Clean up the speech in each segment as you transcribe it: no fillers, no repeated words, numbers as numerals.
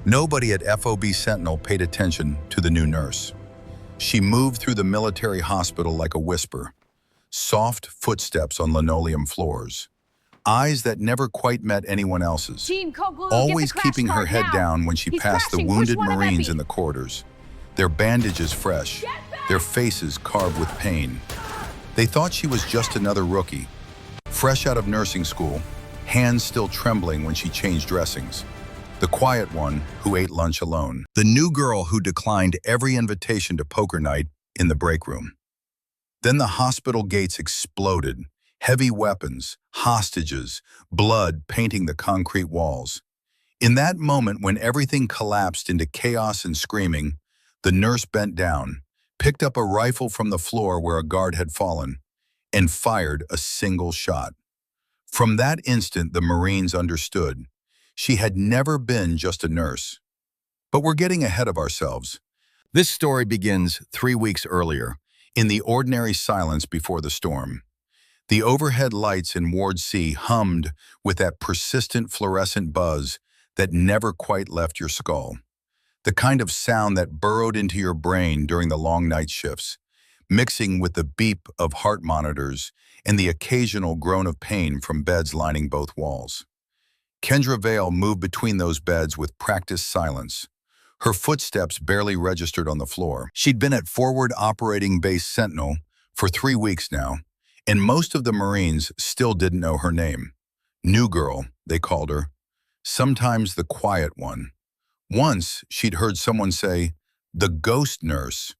Nobody at FOB Sentinel paid attention to the new nurse. She moved through the military hospital like a whisper, soft footsteps on linoleum floors, eyes that never quite met anyone else's, Team Code Blue, always get the keeping her crash head cart down now. when she He's passed the crashing. Push wounded one of Marines Epi. in the corridors, their bandages fresh, their faces carved with pain. They thought she was just another rookie, fresh out of nursing school, hands still trembling when she changed dressings. The quiet one who ate lunch alone. The new girl who declined every invitation to poker night in the break room. Then the hospital gates exploded. Heavy weapons, hostages, blood painting the concrete walls. In that moment when everything collapsed into chaos and screaming, the nurse bent down, picked up a rifle from the floor where a guard had fallen, and fired a single shot. From that instant, the Marines understood. She had never been just a nurse. But we're getting ahead of ourselves. This story begins 3 weeks earlier, in the ordinary silence before the storm. The overhead lights in Ward C hummed with that persistent fluorescent buzz that never quite left your skull. The kind of sound that burrowed into your brain during the long night shifts, mixing with the beep of heart monitors and the occasional groan of pain from beds lining both walls. Kendra Vale moved between those beds with practiced silence. Her footsteps barely registered on the floor. She'd been at Forward Operating Base Sentinel for 3 weeks now, and most of the Marines still didn't know her name. New Girl, they called her. Sometimes the quiet one. Once, she'd heard someone say, the ghost nurse,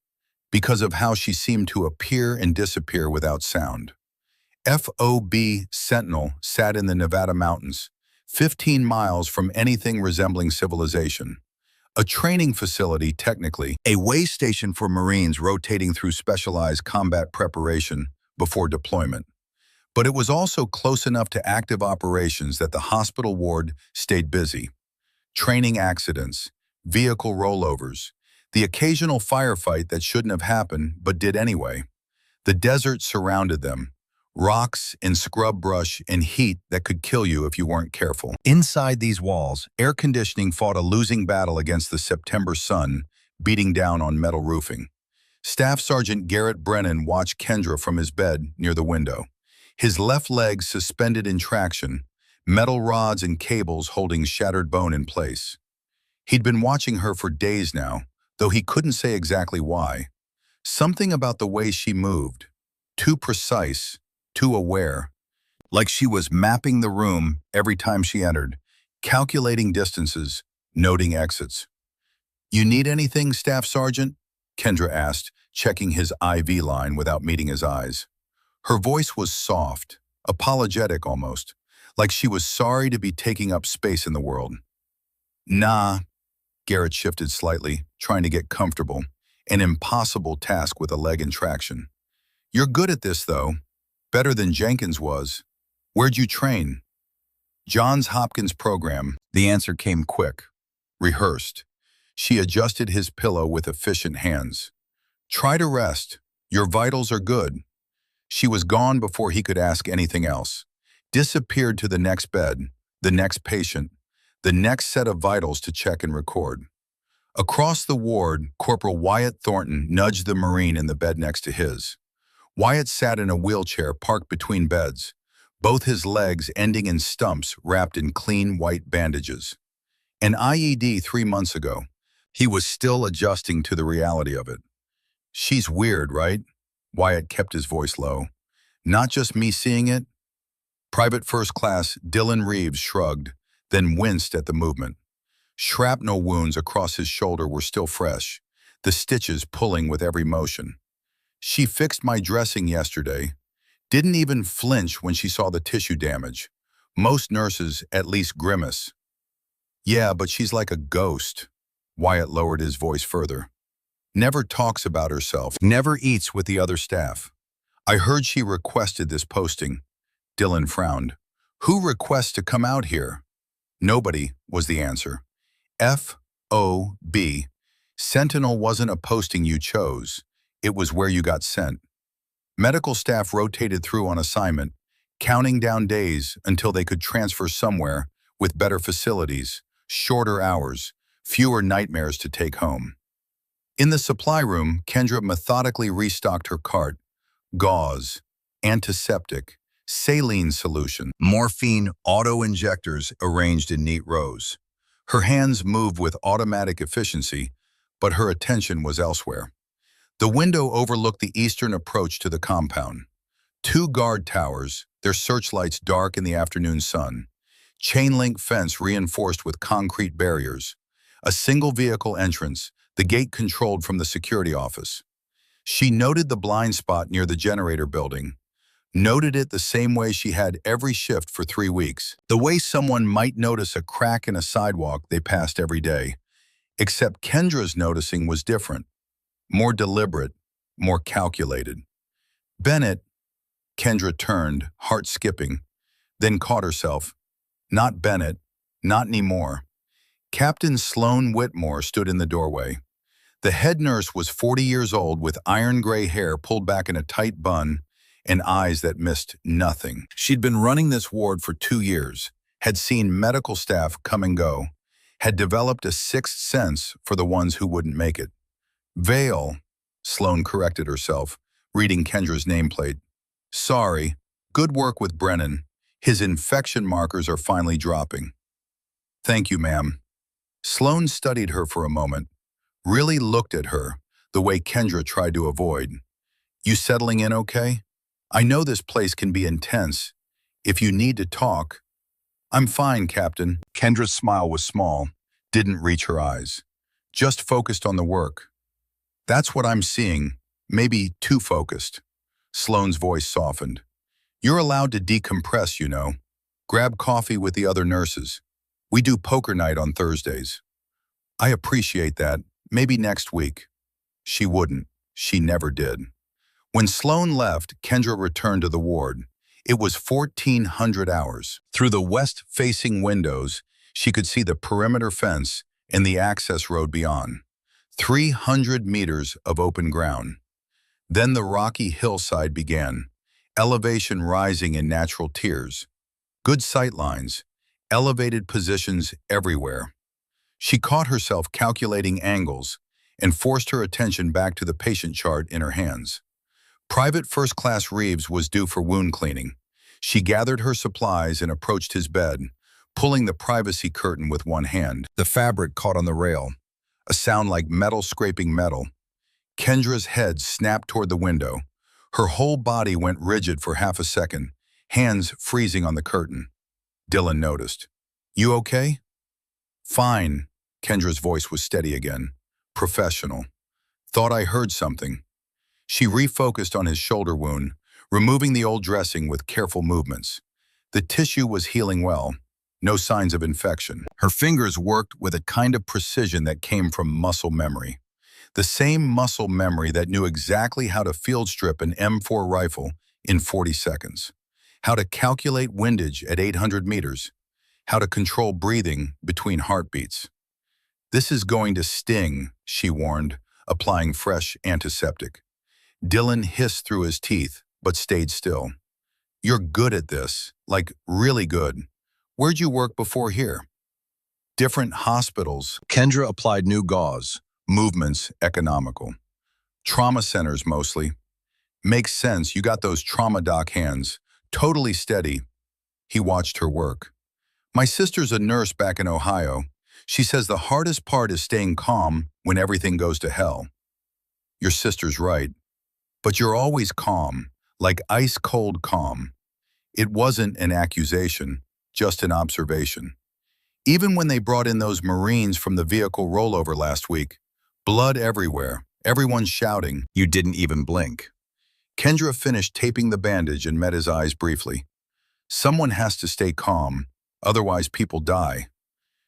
because of how she seemed to appear and disappear without sound. FOB Sentinel sat in the Nevada mountains, 15 miles from anything resembling civilization. A training facility, technically, a way station for Marines rotating through specialized combat preparation before deployment. But it was also close enough to active operations that the hospital ward stayed busy. Training accidents, vehicle rollovers, the occasional firefight that shouldn't have happened but did anyway. The desert surrounded them. Rocks and scrub brush and heat that could kill you if you weren't careful. Inside these walls, air conditioning fought a losing battle against the September sun beating down on metal roofing. Staff Sergeant Garrett Brennan watched Kendra from his bed near the window, his left leg suspended in traction, metal rods and cables holding shattered bone in place. He'd been watching her for days now, though he couldn't say exactly why. Something about the way she moved, too precise, too aware, like she was mapping the room every time she entered, calculating distances, noting exits. You need anything, Staff Sergeant? Kendra asked, checking his IV line without meeting his eyes. Her voice was soft, apologetic almost, like she was sorry to be taking up space in the world. Nah, Garrett shifted slightly, trying to get comfortable, an impossible task with a leg in traction. You're good at this, though. Better than Jenkins was. Where'd you train? Johns Hopkins program. The answer came quick. Rehearsed. She adjusted his pillow with efficient hands. Try to rest. Your vitals are good. She was gone before he could ask anything else. Disappeared to the next bed, the next patient, the next set of vitals to check and record. Across the ward, Corporal Wyatt Thornton nudged the Marine in the bed next to his. Wyatt sat in a wheelchair parked between beds, both his legs ending in stumps wrapped in clean white bandages. An IED 3 months ago. He was still adjusting to the reality of it. She's weird, right? Wyatt kept his voice low. Not just me seeing it. Private First Class Dylan Reeves shrugged, then winced at the movement. Shrapnel wounds across his shoulder were still fresh, the stitches pulling with every motion. She fixed my dressing yesterday. Didn't even flinch when she saw the tissue damage. Most nurses at least grimace. Yeah, but she's like a ghost. Wyatt lowered his voice further. Never talks about herself, never eats with the other staff. I heard she requested this posting. Dylan frowned. Who requests to come out here? Nobody, was the answer. FOB. Sentinel wasn't a posting you chose. It was where you got sent. Medical staff rotated through on assignment, counting down days until they could transfer somewhere with better facilities, shorter hours, fewer nightmares to take home. In the supply room, Kendra methodically restocked her cart: gauze, antiseptic, saline solution, morphine auto-injectors arranged in neat rows. Her hands moved with automatic efficiency, but her attention was elsewhere. The window overlooked the eastern approach to the compound. Two guard towers, their searchlights dark in the afternoon sun. Chain-link fence reinforced with concrete barriers. A single vehicle entrance, the gate controlled from the security office. She noted the blind spot near the generator building. Noted it the same way she had every shift for 3 weeks. The way someone might notice a crack in a sidewalk they passed every day. Except Kendra's noticing was different. More deliberate, more calculated. Bennett, Kendra turned, heart skipping, then caught herself. Not Bennett, not anymore. Captain Sloan Whitmore stood in the doorway. The head nurse was 40 years old with iron gray hair pulled back in a tight bun and eyes that missed nothing. She'd been running this ward for 2 years, had seen medical staff come and go, had developed a sixth sense for the ones who wouldn't make it. Vale, Sloan corrected herself, reading Kendra's nameplate. Sorry, good work with Brennan. His infection markers are finally dropping. Thank you, ma'am. Sloan studied her for a moment, really looked at her, the way Kendra tried to avoid. You settling in okay? I know this place can be intense. If you need to talk. I'm fine, Captain. Kendra's smile was small, didn't reach her eyes. Just focused on the work. That's what I'm seeing, maybe too focused. Sloan's voice softened. You're allowed to decompress, you know. Grab coffee with the other nurses. We do poker night on Thursdays. I appreciate that. Maybe next week. She wouldn't. She never did. When Sloan left, Kendra returned to the ward. It was 1400 hours. Through the west-facing windows, she could see the perimeter fence and the access road beyond. 300 meters of open ground. Then the rocky hillside began, elevation rising in natural tiers. Good sight lines, elevated positions everywhere. She caught herself calculating angles and forced her attention back to the patient chart in her hands. Private First Class Reeves was due for wound cleaning. She gathered her supplies and approached his bed, pulling the privacy curtain with one hand. The fabric caught on the rail, a sound like metal scraping metal. Kendra's head snapped toward the window. Her whole body went rigid for half a second, hands freezing on the curtain. Dylan noticed. You okay? Fine. Kendra's voice was steady again. Professional. Thought I heard something. She refocused on his shoulder wound, removing the old dressing with careful movements. The tissue was healing well, no signs of infection. Her fingers worked with a kind of precision that came from muscle memory. The same muscle memory that knew exactly how to field strip an M4 rifle in 40 seconds, how to calculate windage at 800 meters, how to control breathing between heartbeats. This is going to sting, she warned, applying fresh antiseptic. Dylan hissed through his teeth, but stayed still. You're good at this, like really good. Where'd you work before here? Different hospitals. Kendra applied new gauze, movements economical. Trauma centers mostly. Makes sense, you got those trauma doc hands, totally steady. He watched her work. My sister's a nurse back in Ohio. She says the hardest part is staying calm when everything goes to hell. Your sister's right. But you're always calm, like ice-cold calm. It wasn't an accusation, just an observation. Even when they brought in those Marines from the vehicle rollover last week, blood everywhere, everyone shouting, you didn't even blink. Kendra finished taping the bandage and met his eyes briefly. Someone has to stay calm, otherwise people die.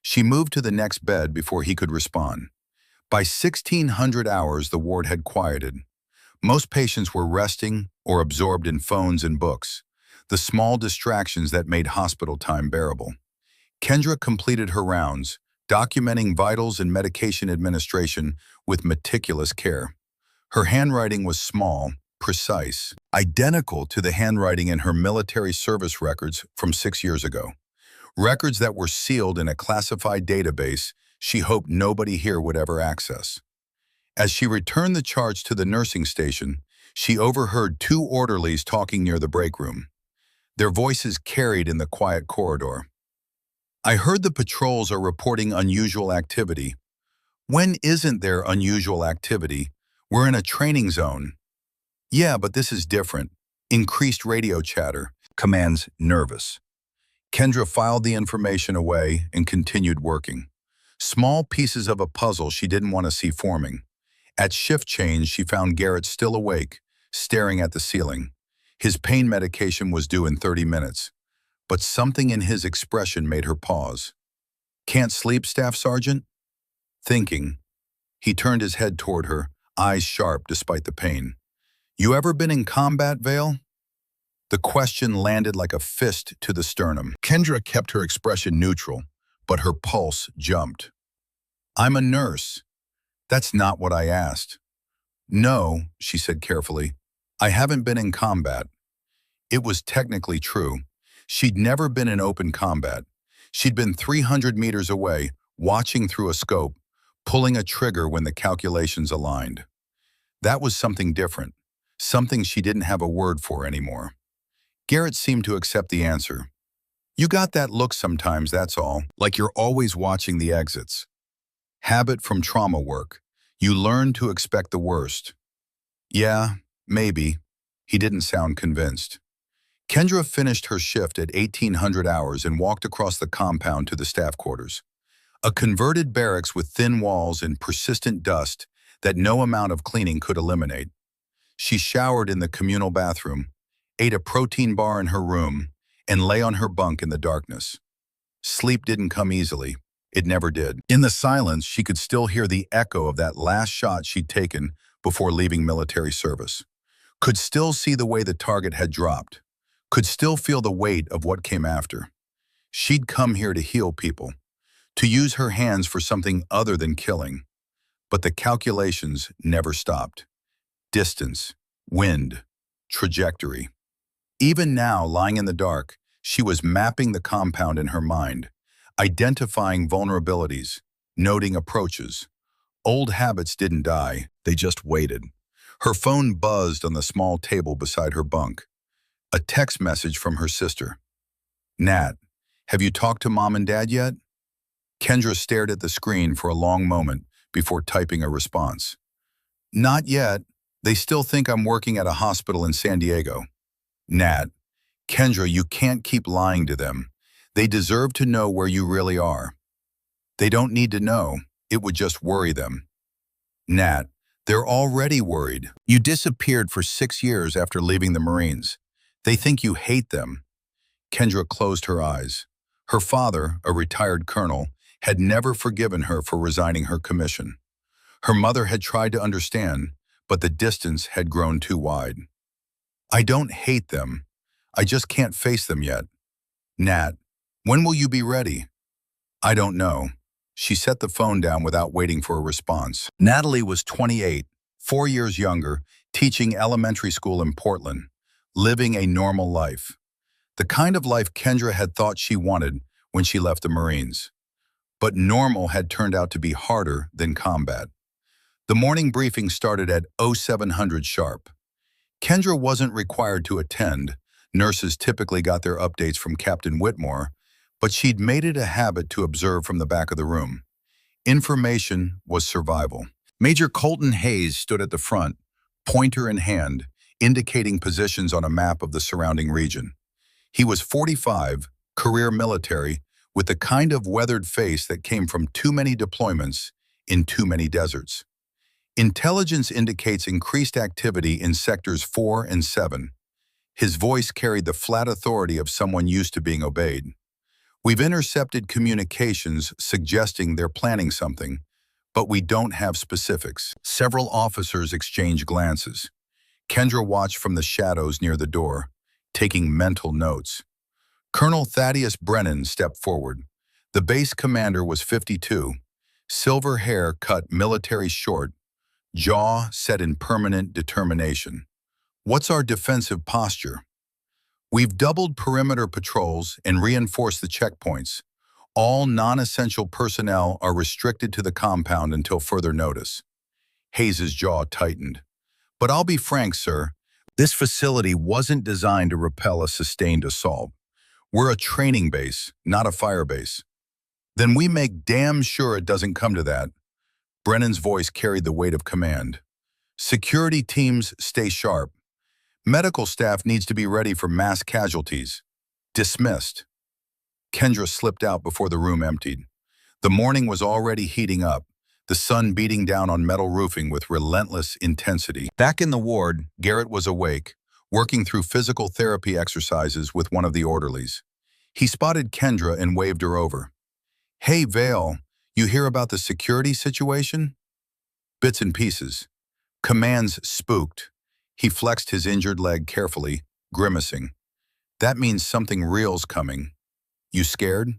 She moved to the next bed before he could respond. By 1600 hours, the ward had quieted. Most patients were resting or absorbed in phones and books, the small distractions that made hospital time bearable. Kendra completed her rounds, documenting vitals and medication administration with meticulous care. Her handwriting was small, precise, identical to the handwriting in her military service records from 6 years ago. Records that were sealed in a classified database She hoped nobody here would ever access. As she returned the charge to the nursing station, she overheard two orderlies talking near the break room. Their voices carried in the quiet corridor. "I heard the patrols are reporting unusual activity." "When isn't there unusual activity? We're in a training zone." "Yeah, but this is different." Increased radio chatter. Commands nervous. Kendra filed the information away and continued working. Small pieces of a puzzle she didn't want to see forming. At shift change, she found Garrett still awake, staring at the ceiling. His pain medication was due in 30 minutes, but something in his expression made her pause. "Can't sleep, Staff Sergeant?" Thinking. He turned his head toward her, eyes sharp despite the pain. "You ever been in combat, Vale?" The question landed like a fist to the sternum. Kendra kept her expression neutral, but her pulse jumped. "I'm a nurse." "That's not what I asked." "No," she said carefully. "I haven't been in combat." It was technically true. She'd never been in open combat. She'd been 300 meters away, watching through a scope, pulling a trigger when the calculations aligned. That was something different, something she didn't have a word for anymore. Garrett seemed to accept the answer. "You got that look sometimes, that's all, like you're always watching the exits." Habit from trauma work. You learn to expect the worst. "Yeah, maybe." He didn't sound convinced. Kendra finished her shift at 1800 hours and walked across the compound to the staff quarters. A converted barracks with thin walls and persistent dust that no amount of cleaning could eliminate. She showered in the communal bathroom, ate a protein bar in her room, and lay on her bunk in the darkness. Sleep didn't come easily. It never did. In the silence, she could still hear the echo of that last shot she'd taken before leaving military service. Could still see the way the target had dropped. Could still feel the weight of what came after. She'd come here to heal people, to use her hands for something other than killing. But the calculations never stopped. Distance, wind, trajectory. Even now, lying in the dark, she was mapping the compound in her mind, identifying vulnerabilities, noting approaches. Old habits didn't die, they just waited. Her phone buzzed on the small table beside her bunk. A text message from her sister. "Nat, have you talked to Mom and Dad yet?" Kendra stared at the screen for a long moment before typing a response. "Not yet. They still think I'm working at a hospital in San Diego." "Nat, Kendra, you can't keep lying to them. They deserve to know where you really are." "They don't need to know. It would just worry them." "Nat, they're already worried. You disappeared for 6 years after leaving the Marines. They think you hate them." Kendra closed her eyes. Her father, a retired colonel, had never forgiven her for resigning her commission. Her mother had tried to understand, but the distance had grown too wide. "I don't hate them. I just can't face them yet." "Nat, when will you be ready?" "I don't know." She set the phone down without waiting for a response. Natalie was 28, 4 years younger, teaching elementary school in Portland, living a normal life. The kind of life Kendra had thought she wanted when she left the Marines. But normal had turned out to be harder than combat. The morning briefing started at 0700 sharp. Kendra wasn't required to attend. Nurses typically got their updates from Captain Whitmore, but she'd made it a habit to observe from the back of the room. Information was survival. Major Colton Hayes stood at the front, pointer in hand, indicating positions on a map of the surrounding region. He was 45, career military, with the kind of weathered face that came from too many deployments in too many deserts. Intelligence indicates increased activity in sectors 4 and 7. His voice carried the flat authority of someone used to being obeyed. "We've intercepted communications suggesting they're planning something, but we don't have specifics." Several officers exchanged glances. Kendra watched from the shadows near the door, taking mental notes. Colonel Thaddeus Brennan stepped forward. The base commander was 52, silver hair cut military short, jaw set in permanent determination. "What's our defensive posture?" "We've doubled perimeter patrols and reinforced the checkpoints. All non-essential personnel are restricted to the compound until further notice. Hayes's jaw tightened. But I'll be frank, sir. This facility wasn't designed to repel a sustained assault. We're a training base, not a fire base. Then we make damn sure it doesn't come to that. Brennan's voice carried the weight of command. Security teams stay sharp. Medical staff needs to be ready for mass casualties. Dismissed. Kendra slipped out before the room emptied. The morning was already heating up, the sun beating down on metal roofing with relentless intensity. Back in the ward, Garrett was awake, working through physical therapy exercises with one of the orderlies. He spotted Kendra and waved her over. Hey, Vale, you hear about the security situation? Bits and pieces. Commands spooked. He flexed his injured leg carefully, grimacing. That means something real's coming. You scared?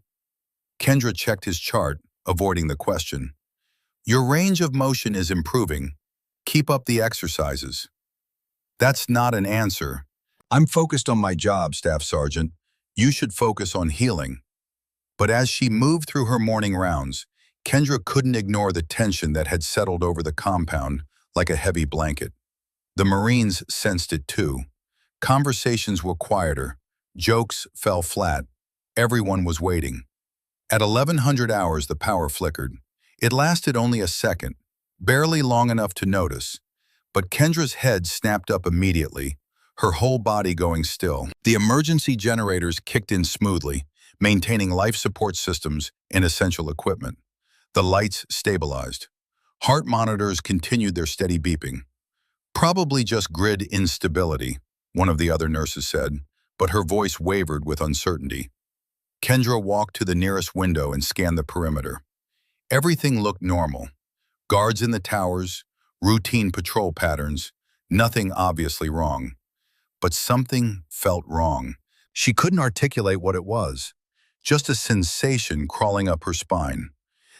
Kendra checked his chart, avoiding the question. Your range of motion is improving. Keep up the exercises. That's not an answer. I'm focused on my job, Staff Sergeant. You should focus on healing. But as she moved through her morning rounds, Kendra couldn't ignore the tension that had settled over the compound like a heavy blanket. The Marines sensed it too. Conversations were quieter. Jokes fell flat. Everyone was waiting. At 1100 hours, the power flickered. It lasted only a second, barely long enough to notice. But Kendra's head snapped up immediately, her whole body going still. The emergency generators kicked in smoothly, maintaining life support systems and essential equipment. The lights stabilized. Heart monitors continued their steady beeping. Probably just grid instability, one of the other nurses said, but her voice wavered with uncertainty. Kendra walked to the nearest window and scanned the perimeter. Everything looked normal. Guards in the towers, routine patrol patterns, nothing obviously wrong. But something felt wrong. She couldn't articulate what it was. Just a sensation crawling up her spine.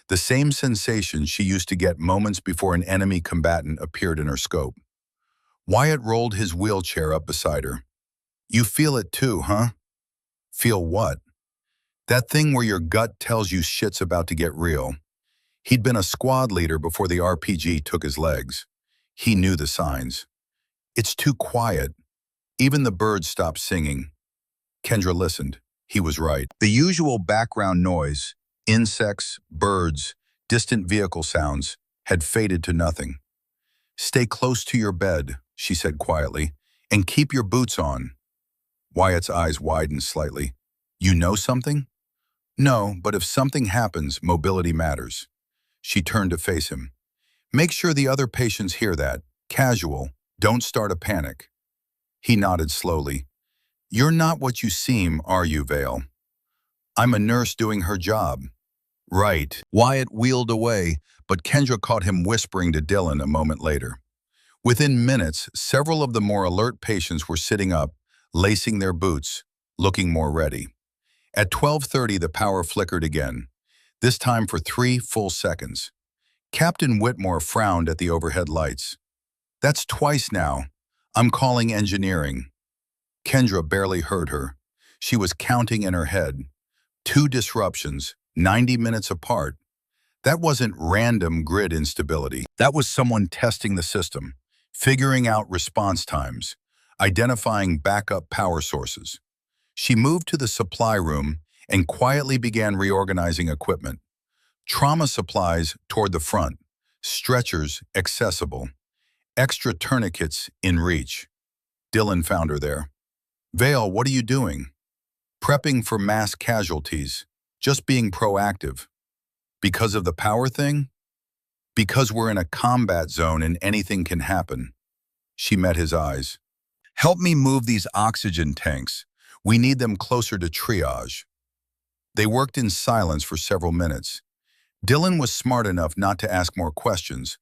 The same sensation she used to get moments before an enemy combatant appeared in her scope. Wyatt rolled his wheelchair up beside her. You feel it too, huh? Feel what? That thing where your gut tells you shit's about to get real. He'd been a squad leader before the RPG took his legs. He knew the signs. It's too quiet. Even the birds stopped singing. Kendra listened. He was right. The usual background noise, insects, birds, distant vehicle sounds, had faded to nothing. Stay close to your bed, she said quietly, and keep your boots on. Wyatt's eyes widened slightly. You know something? No, but if something happens, mobility matters. She turned to face him. Make sure the other patients hear that. Casual. Don't start a panic. He nodded slowly. You're not what you seem, are you, Vale? I'm a nurse doing her job. Right. Wyatt wheeled away, but Kendra caught him whispering to Dylan a moment later. Within minutes, several of the more alert patients were sitting up, lacing their boots, looking more ready. At 12:30, the power flickered again, this time for 3 full seconds. Captain Whitmore frowned at the overhead lights. That's twice now. I'm calling engineering. Kendra barely heard her. She was counting in her head. 2 disruptions, 90 minutes apart. That wasn't random grid instability. That was someone testing the system, figuring out response times, identifying backup power sources. She moved to the supply room and quietly began reorganizing equipment. Trauma supplies toward the front, stretchers accessible, extra tourniquets in reach. Dylan found her there. Vale, what are you doing? Prepping for mass casualties, just being proactive. Because of the power thing? Because we're in a combat zone and anything can happen. She met his eyes. Help me move these oxygen tanks. We need them closer to triage. They worked in silence for several minutes. Dylan was smart enough not to ask more questions,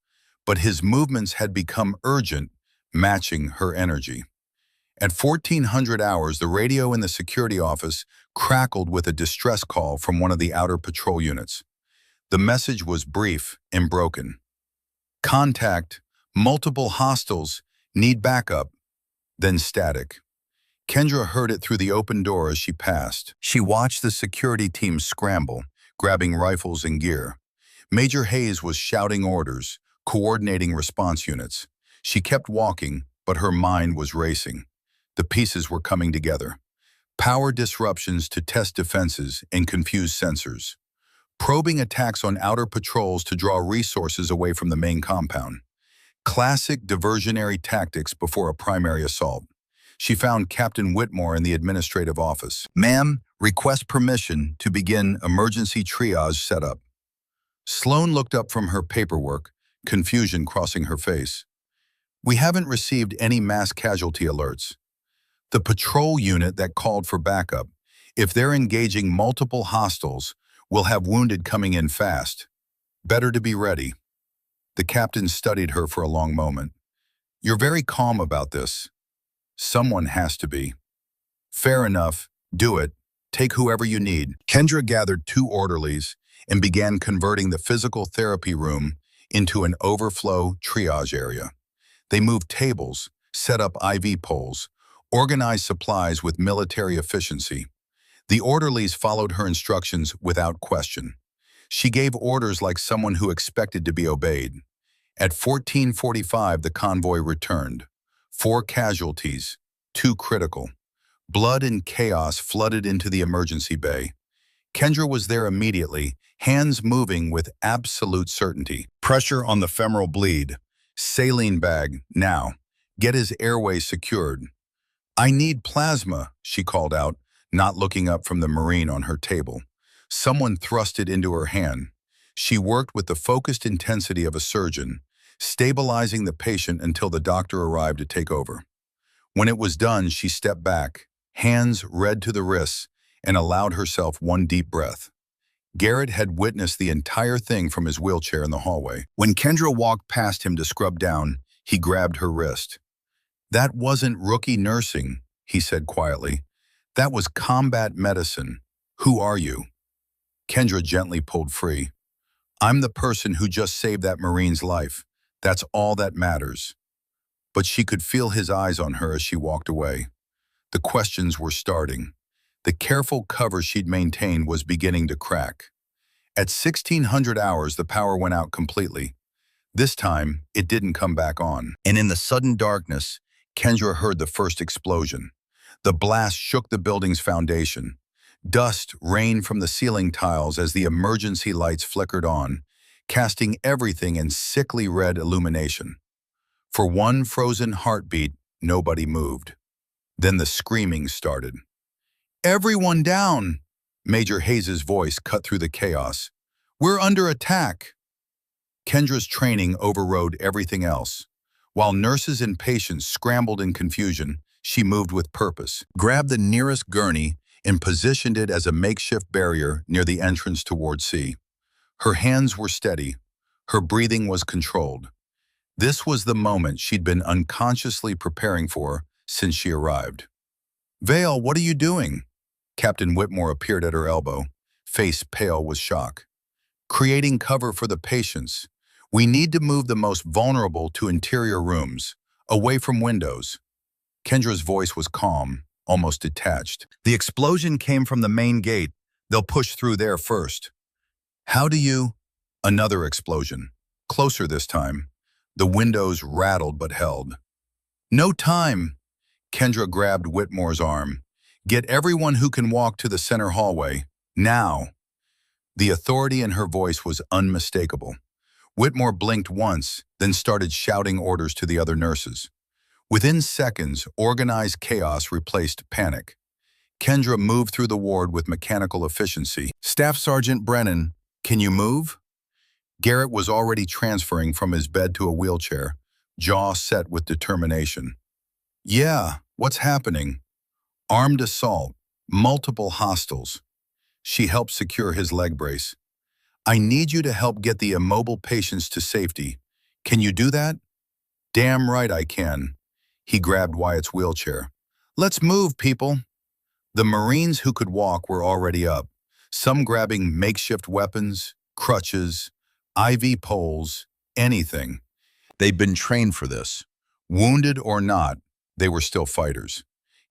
but his movements had become urgent, matching her energy. At 1400 hours, the radio in the security office crackled with a distress call from one of the outer patrol units. The message was brief and broken. Contact, multiple hostiles, need backup. Then static. Kendra heard it through the open door as she passed. She watched the security team scramble, grabbing rifles and gear. Major Hayes was shouting orders, coordinating response units. She kept walking, but her mind was racing. The pieces were coming together. Power disruptions to test defenses and confuse sensors. Probing attacks on outer patrols to draw resources away from the main compound. Classic diversionary tactics before a primary assault. She found Captain Whitmore in the administrative office. "Ma'am, request permission to begin emergency triage setup." Sloan looked up from her paperwork, confusion crossing her face. "We haven't received any mass casualty alerts. The patrol unit that called for backup, if they're engaging multiple hostiles, will have wounded coming in fast. Better to be ready." The captain studied her for a long moment. "You're very calm about this." "Someone has to be." "Fair enough. Do it. Take whoever you need." Kendra gathered 2 orderlies and began converting the physical therapy room into an overflow triage area. They moved tables, set up IV poles, organized supplies with military efficiency. The orderlies followed her instructions without question. She gave orders like someone who expected to be obeyed. At 14:45, the convoy returned. 4 casualties, 2 critical. Blood and chaos flooded into the emergency bay. Kendra was there immediately, hands moving with absolute certainty. Pressure on the femoral bleed. Saline bag, now. Get his airways secured. "I need plasma," she called out, not looking up from the Marine on her table. Someone thrust it into her hand. She worked with the focused intensity of a surgeon, stabilizing the patient until the doctor arrived to take over. When it was done, she stepped back, hands red to the wrists, and allowed herself one deep breath. Garrett had witnessed the entire thing from his wheelchair in the hallway. When Kendra walked past him to scrub down, he grabbed her wrist. "That wasn't rookie nursing," he said quietly. "That was combat medicine. Who are you?" Kendra gently pulled free. "I'm the person who just saved that Marine's life. That's all that matters." But she could feel his eyes on her as she walked away. The questions were starting. The careful cover she'd maintained was beginning to crack. At 1600 hours, the power went out completely. This time, it didn't come back on. And in the sudden darkness, Kendra heard the first explosion. The blast shook the building's foundation. Dust rained from the ceiling tiles as the emergency lights flickered on, casting everything in sickly red illumination. For one frozen heartbeat, nobody moved. Then the screaming started. "Everyone down!" Major Hayes' voice cut through the chaos. "We're under attack!" Kendra's training overrode everything else. While nurses and patients scrambled in confusion, she moved with purpose, grabbed the nearest gurney, and positioned it as a makeshift barrier near the entrance toward C. Her hands were steady. Her breathing was controlled. This was the moment she'd been unconsciously preparing for since she arrived. "Vale, what are you doing?" Captain Whitmore appeared at her elbow, face pale with shock. "Creating cover for the patients. We need to move the most vulnerable to interior rooms, away from windows." Kendra's voice was calm, almost detached. "The explosion came from the main gate. They'll push through there first." "How do you—" Another explosion. Closer this time. The windows rattled but held. "No time." Kendra grabbed Whitmore's arm. "Get everyone who can walk to the center hallway. Now." The authority in her voice was unmistakable. Whitmore blinked once, then started shouting orders to the other nurses. Within seconds, organized chaos replaced panic. Kendra moved through the ward with mechanical efficiency. "Staff Sergeant Brennan, can you move?" Garrett was already transferring from his bed to a wheelchair, jaw set with determination. "Yeah, what's happening?" "Armed assault, multiple hostiles." She helped secure his leg brace. "I need you to help get the immobile patients to safety. Can you do that?" "Damn right I can." He grabbed Wyatt's wheelchair. "Let's move, people." The Marines who could walk were already up, some grabbing makeshift weapons, crutches, IV poles, anything. They'd been trained for this. Wounded or not, they were still fighters.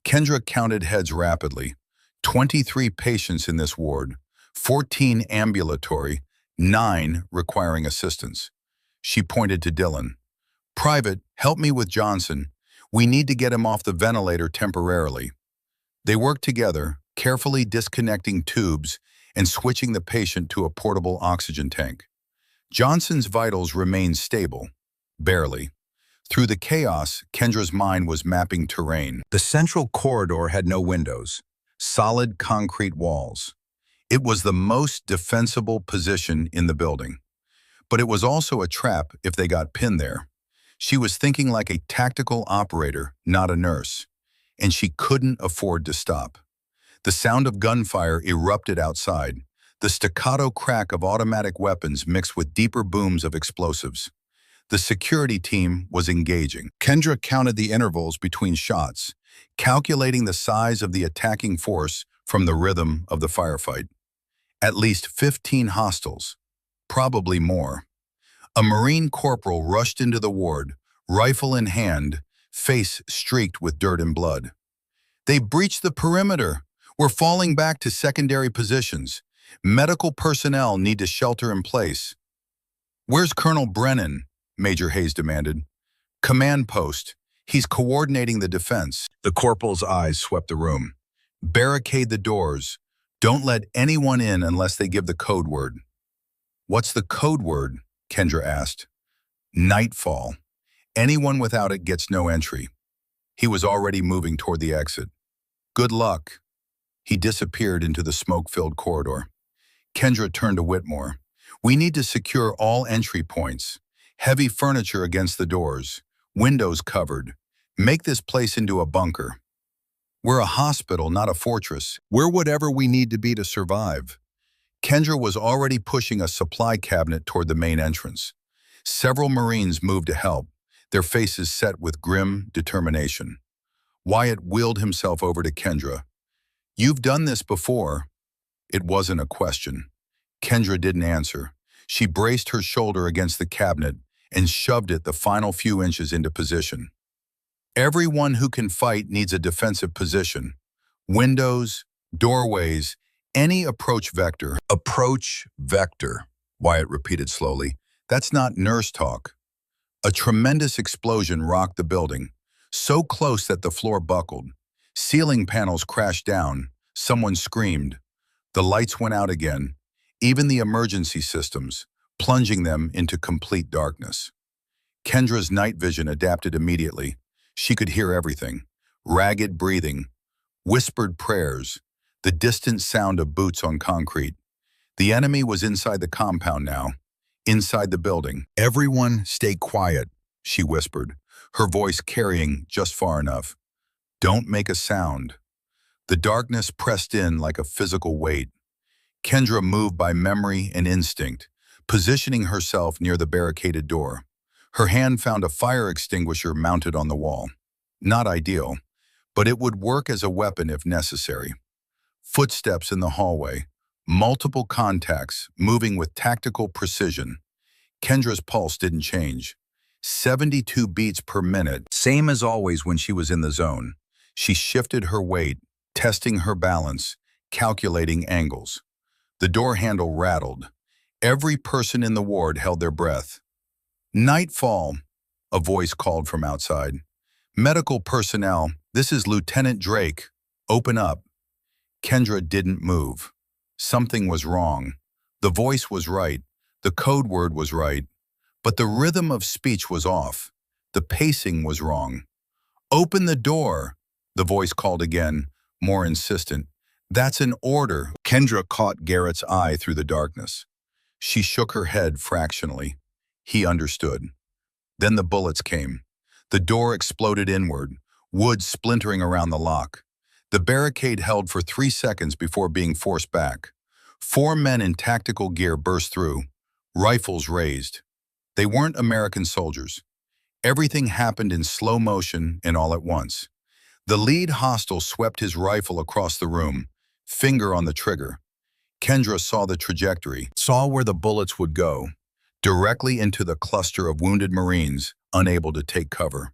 Kendra counted heads rapidly. 23 patients in this ward, 14 ambulatory, 9 requiring assistance. She pointed to Dylan. "Private, help me with Johnson. We need to get him off the ventilator temporarily." They worked together, carefully disconnecting tubes and switching the patient to a portable oxygen tank. Johnson's vitals remained stable, barely. Through the chaos, Kendra's mind was mapping terrain. The central corridor had no windows, solid concrete walls. It was the most defensible position in the building. But it was also a trap if they got pinned there. She was thinking like a tactical operator, not a nurse, and she couldn't afford to stop. The sound of gunfire erupted outside, the staccato crack of automatic weapons mixed with deeper booms of explosives. The security team was engaging. Kendra counted the intervals between shots, calculating the size of the attacking force from the rhythm of the firefight. At least 15 hostiles, probably more. A Marine corporal rushed into the ward, rifle in hand, face streaked with dirt and blood. "They breached the perimeter. We're falling back to secondary positions. Medical personnel need to shelter in place." "Where's Colonel Brennan?" Major Hayes demanded. "Command post. He's coordinating the defense." The corporal's eyes swept the room. "Barricade the doors. Don't let anyone in unless they give the code word." "What's the code word?" Kendra asked. "Nightfall. Anyone without it gets no entry." He was already moving toward the exit. "Good luck." He disappeared into the smoke-filled corridor. Kendra turned to Whitmore. "We need to secure all entry points. Heavy furniture against the doors. Windows covered. Make this place into a bunker. We're a hospital, not a fortress. We're whatever we need to be to survive." Kendra was already pushing a supply cabinet toward the main entrance. Several Marines moved to help, their faces set with grim determination. Wyatt wheeled himself over to Kendra. "You've done this before." It wasn't a question. Kendra didn't answer. She braced her shoulder against the cabinet and shoved it the final few inches into position. "Everyone who can fight needs a defensive position. Windows, doorways, any approach vector." "Approach vector," Wyatt repeated slowly. "That's not nurse talk." A tremendous explosion rocked the building, so close that the floor buckled. Ceiling panels crashed down. Someone screamed. The lights went out again, even the emergency systems, plunging them into complete darkness. Kendra's night vision adapted immediately. She could hear everything: ragged breathing, whispered prayers, the distant sound of boots on concrete. The enemy was inside the compound now, inside the building. "Everyone stay quiet," she whispered, her voice carrying just far enough. "Don't make a sound." The darkness pressed in like a physical weight. Kendra moved by memory and instinct, positioning herself near the barricaded door. Her hand found a fire extinguisher mounted on the wall. Not ideal, but it would work as a weapon if necessary. Footsteps in the hallway, multiple contacts moving with tactical precision. Kendra's pulse didn't change. 72 beats per minute, same as always when she was in the zone. She shifted her weight, testing her balance, calculating angles. The door handle rattled. Every person in the ward held their breath. "Nightfall," a voice called from outside. "Medical personnel, this is Lieutenant Drake. Open up." Kendra didn't move. Something was wrong. The voice was right. The code word was right. But the rhythm of speech was off. The pacing was wrong. "Open the door," the voice called again, more insistent. "That's an order." Kendra caught Garrett's eye through the darkness. She shook her head fractionally. He understood. Then the bullets came. The door exploded inward, wood splintering around the lock. The barricade held for 3 seconds before being forced back. 4 men in tactical gear burst through, rifles raised. They weren't American soldiers. Everything happened in slow motion and all at once. The lead hostile swept his rifle across the room, finger on the trigger. Kendra saw the trajectory, saw where the bullets would go, directly into the cluster of wounded Marines unable to take cover.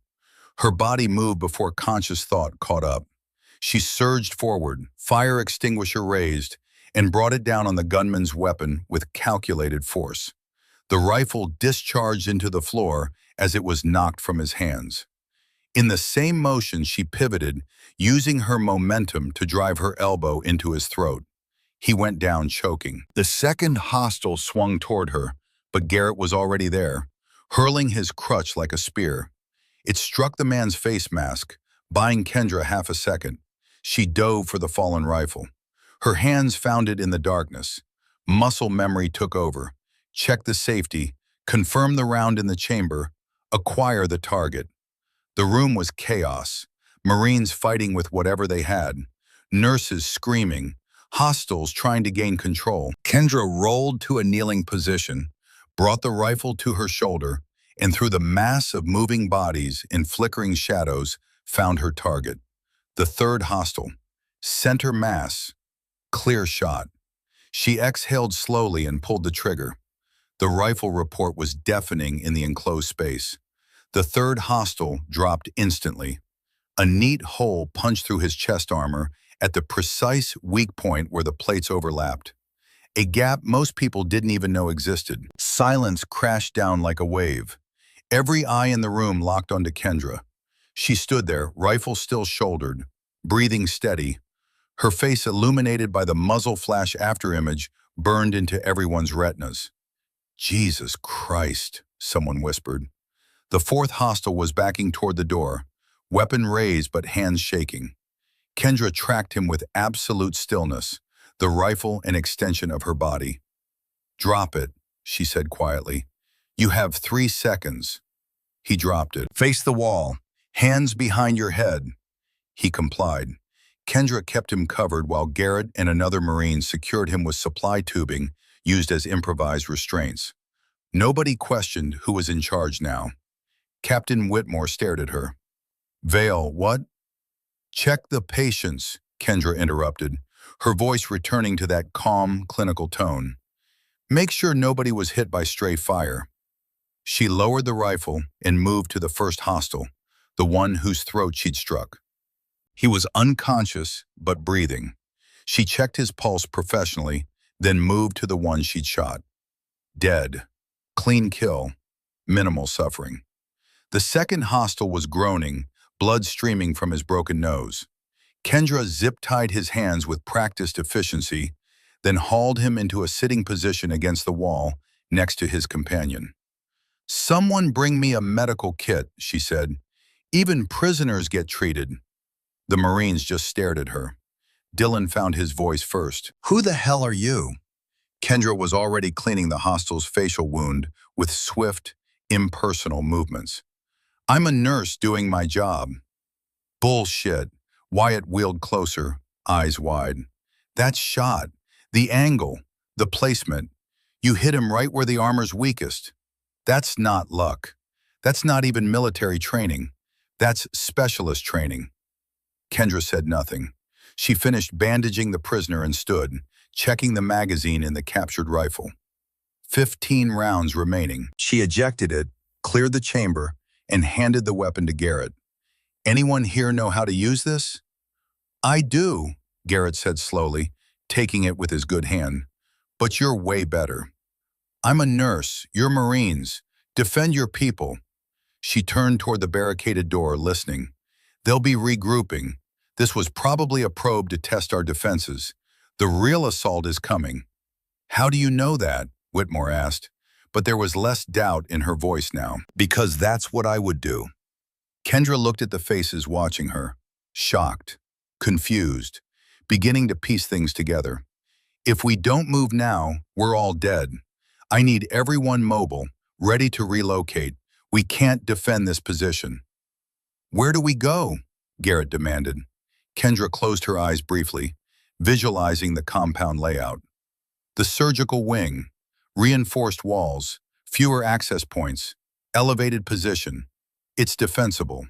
Her body moved before conscious thought caught up. She surged forward, fire extinguisher raised, and brought it down on the gunman's weapon with calculated force. The rifle discharged into the floor as it was knocked from his hands. In the same motion, she pivoted, using her momentum to drive her elbow into his throat. He went down choking. The second hostile swung toward her, but Garrett was already there, hurling his crutch like a spear. It struck the man's face mask, buying Kendra half a second. She dove for the fallen rifle. Her hands found it in the darkness. Muscle memory took over. Check the safety, confirm the round in the chamber, acquire the target. The room was chaos. Marines fighting with whatever they had. Nurses screaming. Hostiles trying to gain control. Kendra rolled to a kneeling position, brought the rifle to her shoulder, and through the mass of moving bodies in flickering shadows, found her target. The third hostile. Center mass. Clear shot. She exhaled slowly and pulled the trigger. The rifle report was deafening in the enclosed space. The third hostile dropped instantly. A neat hole punched through his chest armor at the precise weak point where the plates overlapped. A gap most people didn't even know existed. Silence crashed down like a wave. Every eye in the room locked onto Kendra. She stood there, rifle still shouldered, breathing steady. Her face illuminated by the muzzle flash afterimage burned into everyone's retinas. "Jesus Christ," someone whispered. The fourth hostile was backing toward the door, weapon raised but hands shaking. Kendra tracked him with absolute stillness, the rifle an extension of her body. "Drop it," she said quietly. "You have 3 seconds." He dropped it. "Face the wall. Hands behind your head." He complied. Kendra kept him covered while Garrett and another Marine secured him with supply tubing used as improvised restraints. Nobody questioned who was in charge now. Captain Whitmore stared at her. "Vale, what?" "Check the patients," Kendra interrupted, her voice returning to that calm, clinical tone. "Make sure nobody was hit by stray fire." She lowered the rifle and moved to the first hostile, the one whose throat she'd struck. He was unconscious, but breathing. She checked his pulse professionally, then moved to the one she'd shot. Dead. Clean kill. Minimal suffering. The second hostile was groaning, blood streaming from his broken nose. Kendra zip-tied his hands with practiced efficiency, then hauled him into a sitting position against the wall next to his companion. "Someone bring me a medical kit," she said. "Even prisoners get treated." The Marines just stared at her. Dylan found his voice first. "Who the hell are you?" Kendra was already cleaning the hostile's facial wound with swift, impersonal movements. "I'm a nurse doing my job." "Bullshit." Wyatt wheeled closer, eyes wide. "That shot, the angle, the placement. You hit him right where the armor's weakest. That's not luck. That's not even military training. That's specialist training." Kendra said nothing. She finished bandaging the prisoner and stood, checking the magazine in the captured rifle. 15 rounds remaining. She ejected it, cleared the chamber, and handed the weapon to Garrett. "Anyone here know how to use this?" "I do," Garrett said slowly, taking it with his good hand. "But you're way better." "I'm a nurse. You're Marines. Defend your people." She turned toward the barricaded door, listening. "They'll be regrouping. This was probably a probe to test our defenses. The real assault is coming." "How do you know that?" Whitmore asked, but there was less doubt in her voice now. "Because that's what I would do." Kendra looked at the faces watching her, shocked, confused, beginning to piece things together. "If we don't move now, we're all dead. I need everyone mobile, ready to relocate. We can't defend this position." "Where do we go?" Garrett demanded. Kendra closed her eyes briefly, visualizing the compound layout. The surgical wing, reinforced walls, fewer access points, elevated position. It's defensible.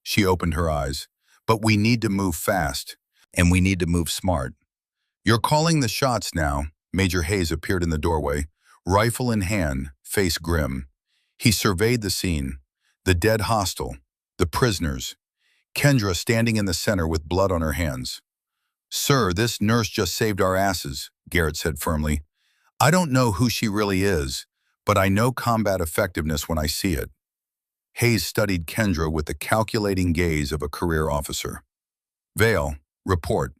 She opened her eyes. "But we need to move fast, and we need to move smart." "You're calling the shots now." Major Hayes appeared in the doorway, rifle in hand, face grim. He surveyed the scene, the dead hostile, the prisoners, Kendra standing in the center with blood on her hands. "Sir, this nurse just saved our asses," Garrett said firmly. "I don't know who she really is, but I know combat effectiveness when I see it." Hayes studied Kendra with the calculating gaze of a career officer. "Vale, report."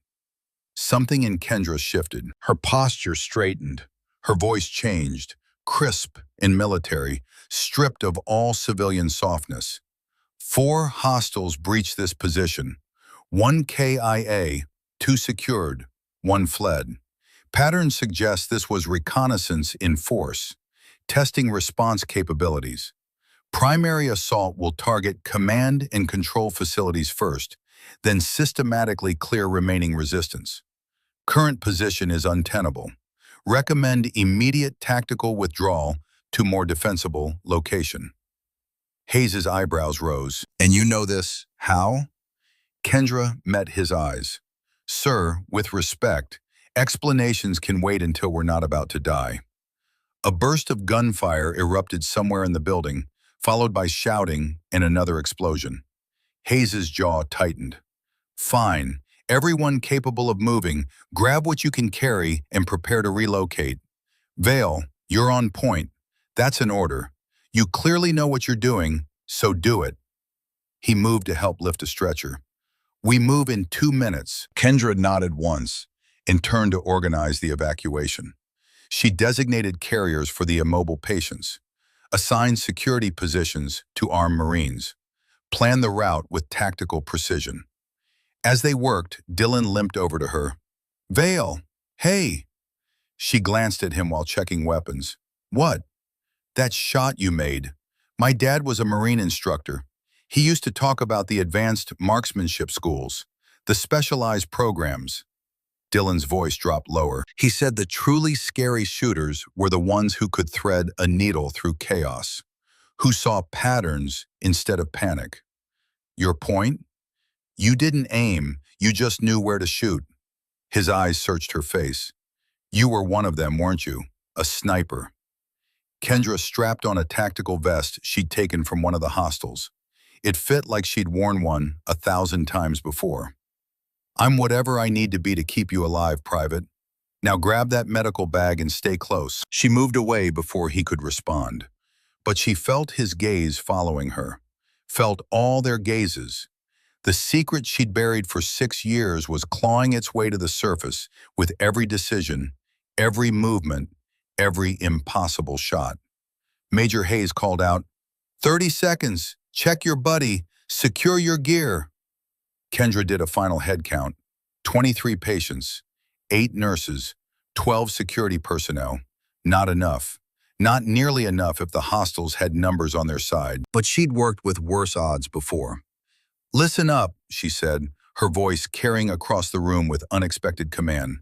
Something in Kendra shifted. Her posture straightened. Her voice changed, crisp and military, stripped of all civilian softness. 4 hostiles breached this position. 1 KIA, 2 secured, 1 fled. Patterns suggest this was reconnaissance in force, testing response capabilities. Primary assault will target command and control facilities first, then systematically clear remaining resistance. Current position is untenable. Recommend immediate tactical withdrawal to more defensible location. Hayes's eyebrows rose. "And you know this, how?" Kendra met his eyes. "Sir, with respect, explanations can wait until we're not about to die." A burst of gunfire erupted somewhere in the building, followed by shouting and another explosion. Hayes's jaw tightened. "Fine. Everyone capable of moving, grab what you can carry and prepare to relocate. Vale, you're on point. That's an order. You clearly know what you're doing, so do it." He moved to help lift a stretcher. "We move in 2 minutes." Kendra nodded once and turned to organize the evacuation. She designated carriers for the immobile patients, assigned security positions to armed Marines, planned the route with tactical precision. As they worked, Dylan limped over to her. "Vale, hey." She glanced at him while checking weapons. "What?" "That shot you made. My dad was a Marine instructor. He used to talk about the advanced marksmanship schools, the specialized programs." Dylan's voice dropped lower. He said the truly scary shooters were the ones who could thread a needle through chaos, who saw patterns instead of panic. "Your point?" "You didn't aim, you just knew where to shoot." His eyes searched her face. "You were one of them, weren't you? A sniper." Kendra strapped on a tactical vest she'd taken from one of the hostiles. It fit like she'd worn one 1,000 times before. "I'm whatever I need to be to keep you alive, Private. Now grab that medical bag and stay close." She moved away before he could respond. But she felt his gaze following her, felt all their gazes. The secret she'd buried for 6 years was clawing its way to the surface with every decision, every movement, every impossible shot. Major Hayes called out, 30 seconds, check your buddy, secure your gear." Kendra did a final head count. 23 patients, 8 nurses, 12 security personnel. Not enough. Not nearly enough if the hostiles had numbers on their side. But she'd worked with worse odds before. "Listen up," she said, her voice carrying across the room with unexpected command.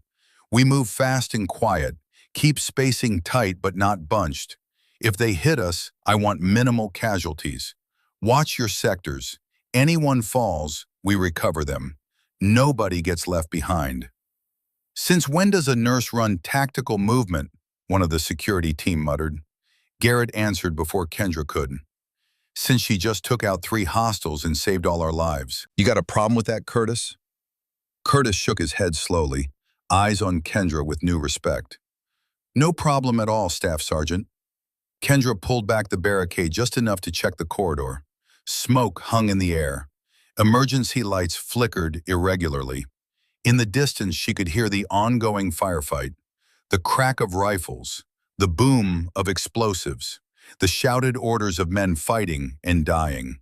"We move fast and quiet. Keep spacing tight but not bunched. If they hit us, I want minimal casualties. Watch your sectors. Anyone falls, we recover them. Nobody gets left behind." "Since when does a nurse run tactical movement?" one of the security team muttered. Garrett answered before Kendra could. "Since she just took out 3 hostiles and saved all our lives." "You got a problem with that, Curtis?" Curtis shook his head slowly, eyes on Kendra with new respect. "No problem at all, Staff Sergeant." Kendra pulled back the barricade just enough to check the corridor. Smoke hung in the air. Emergency lights flickered irregularly. In the distance, she could hear the ongoing firefight, the crack of rifles, the boom of explosives, the shouted orders of men fighting and dying.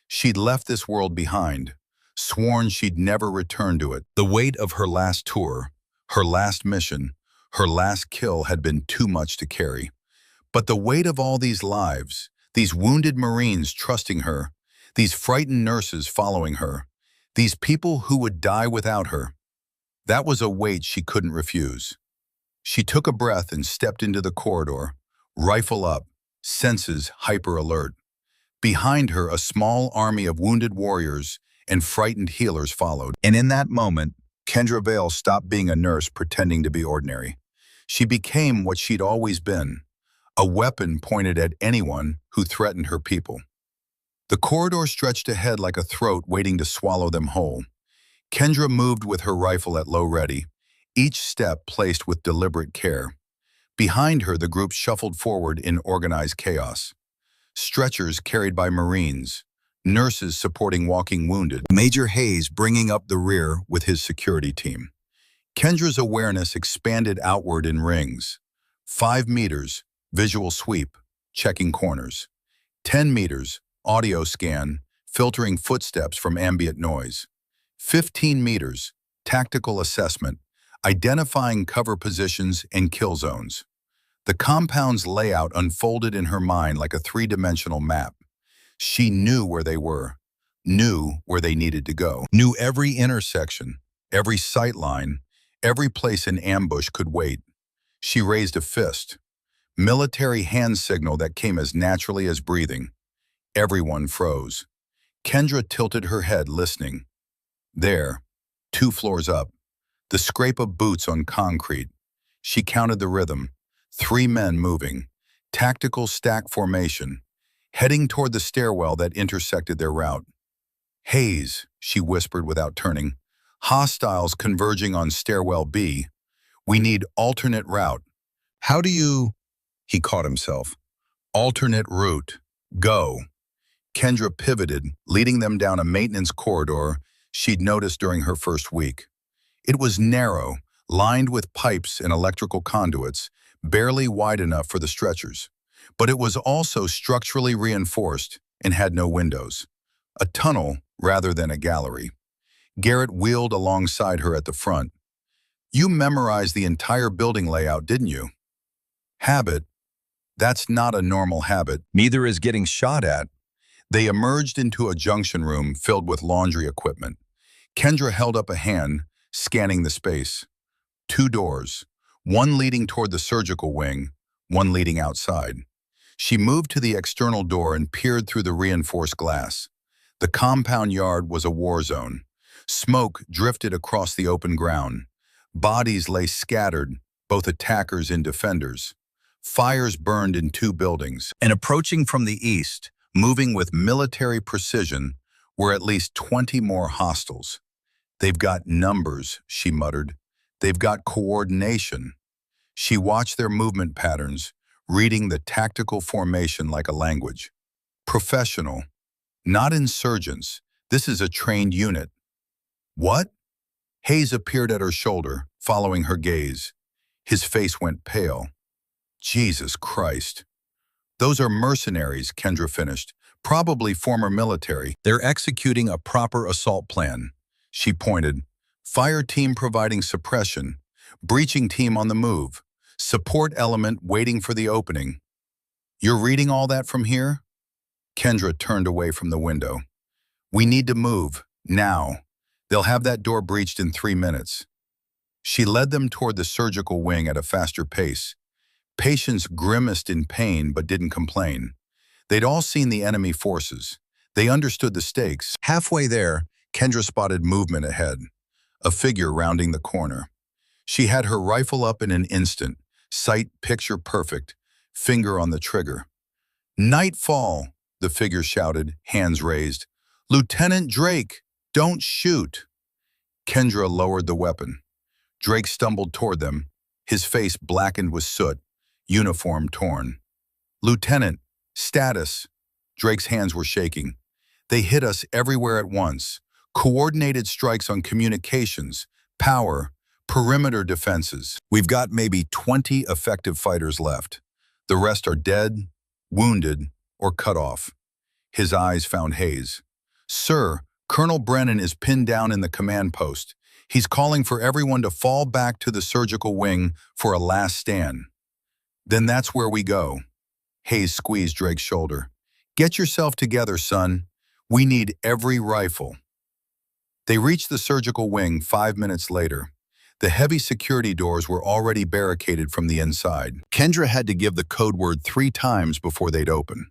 She'd left this world behind, sworn she'd never return to it. The weight of her last tour, her last mission, her last kill had been too much to carry. But the weight of all these lives, these wounded Marines trusting her, these frightened nurses following her, these people who would die without her, that was a weight she couldn't refuse. She took a breath and stepped into the corridor, rifle up, senses hyper-alert. Behind her, a small army of wounded warriors and frightened healers followed. And in that moment, Kendra Vale stopped being a nurse pretending to be ordinary. She became what she'd always been, a weapon pointed at anyone who threatened her people. The corridor stretched ahead like a throat waiting to swallow them whole. Kendra moved with her rifle at low ready, each step placed with deliberate care. Behind her, the group shuffled forward in organized chaos. Stretchers carried by Marines, nurses supporting walking wounded, Major Hayes bringing up the rear with his security team. Kendra's awareness expanded outward in rings. 5 meters, visual sweep, checking corners. 10 meters, audio scan, filtering footsteps from ambient noise. 15 meters, tactical assessment, identifying cover positions and kill zones. The compound's layout unfolded in her mind like a three-dimensional map. She knew where they were, knew where they needed to go, knew every intersection, every sight line, every place an ambush could wait. She raised a fist, military hand signal that came as naturally as breathing. Everyone froze. Kendra tilted her head, listening. There, 2 floors up, the scrape of boots on concrete. She counted the rhythm. 3 men moving, tactical stack formation, heading toward the stairwell that intersected their route. Hayes, she whispered without turning. Hostiles converging on stairwell B. We need alternate route. How do you... He caught himself. Alternate route. Go. Kendra pivoted, leading them down a maintenance corridor she'd noticed during her first week. It was narrow, lined with pipes and electrical conduits, barely wide enough for the stretchers. But it was also structurally reinforced and had no windows. A tunnel rather than a gallery. Garrett wheeled alongside her at the front. You memorized the entire building layout, didn't you? Habit. That's not a normal habit. Neither is getting shot at. They emerged into a junction room filled with laundry equipment. Kendra held up a hand, scanning the space. 2 doors, one leading toward the surgical wing, one leading outside. She moved to the external door and peered through the reinforced glass. The compound yard was a war zone. Smoke drifted across the open ground. Bodies lay scattered, both attackers and defenders. Fires burned in 2 buildings. And approaching from the east, moving with military precision, were at least 20 more hostiles. They've got numbers, she muttered. They've got coordination. She watched their movement patterns, reading the tactical formation like a language. Professional, not insurgents. This is a trained unit. What? Hayes appeared at her shoulder, following her gaze. His face went pale. Jesus Christ. Those are mercenaries, Kendra finished. Probably former military. They're executing a proper assault plan. She pointed. Fire team providing suppression. Breaching team on the move. Support element waiting for the opening. You're reading all that from here? Kendra turned away from the window. We need to move, now. They'll have that door breached in 3 minutes. She led them toward the surgical wing at a faster pace. Patients grimaced in pain but didn't complain. They'd all seen the enemy forces. They understood the stakes. Halfway there, Kendra spotted movement ahead. A figure rounding the corner. She had her rifle up in an instant, sight picture perfect, finger on the trigger. Nightfall, the figure shouted, hands raised. Lieutenant Drake, don't shoot. Kendra lowered the weapon. Drake stumbled toward them, his face blackened with soot, uniform torn. Lieutenant, status. Drake's hands were shaking. They hit us everywhere at once. Coordinated strikes on communications, power, perimeter defenses. We've got maybe 20 effective fighters left. The rest are dead, wounded, or cut off. His eyes found Hayes. Sir, Colonel Brennan is pinned down in the command post. He's calling for everyone to fall back to the surgical wing for a last stand. Then that's where we go. Hayes squeezed Drake's shoulder. Get yourself together, son. We need every rifle. They reached the surgical wing 5 minutes later. The heavy security doors were already barricaded from the inside. Kendra had to give the code word 3 times before they'd open.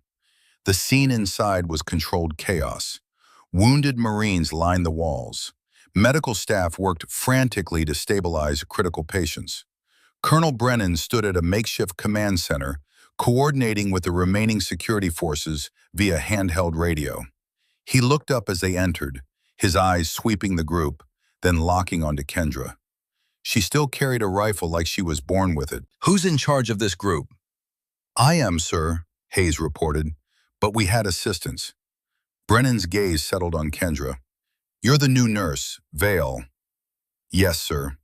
The scene inside was controlled chaos. Wounded Marines lined the walls. Medical staff worked frantically to stabilize critical patients. Colonel Brennan stood at a makeshift command center, coordinating with the remaining security forces via handheld radio. He looked up as they entered, his eyes sweeping the group. then locking onto Kendra. She still carried a rifle like she was born with it. Who's in charge of this group? I am, sir, Hayes reported, but we had assistance. Brennan's gaze settled on Kendra. You're the new nurse, Vale. Yes, sir.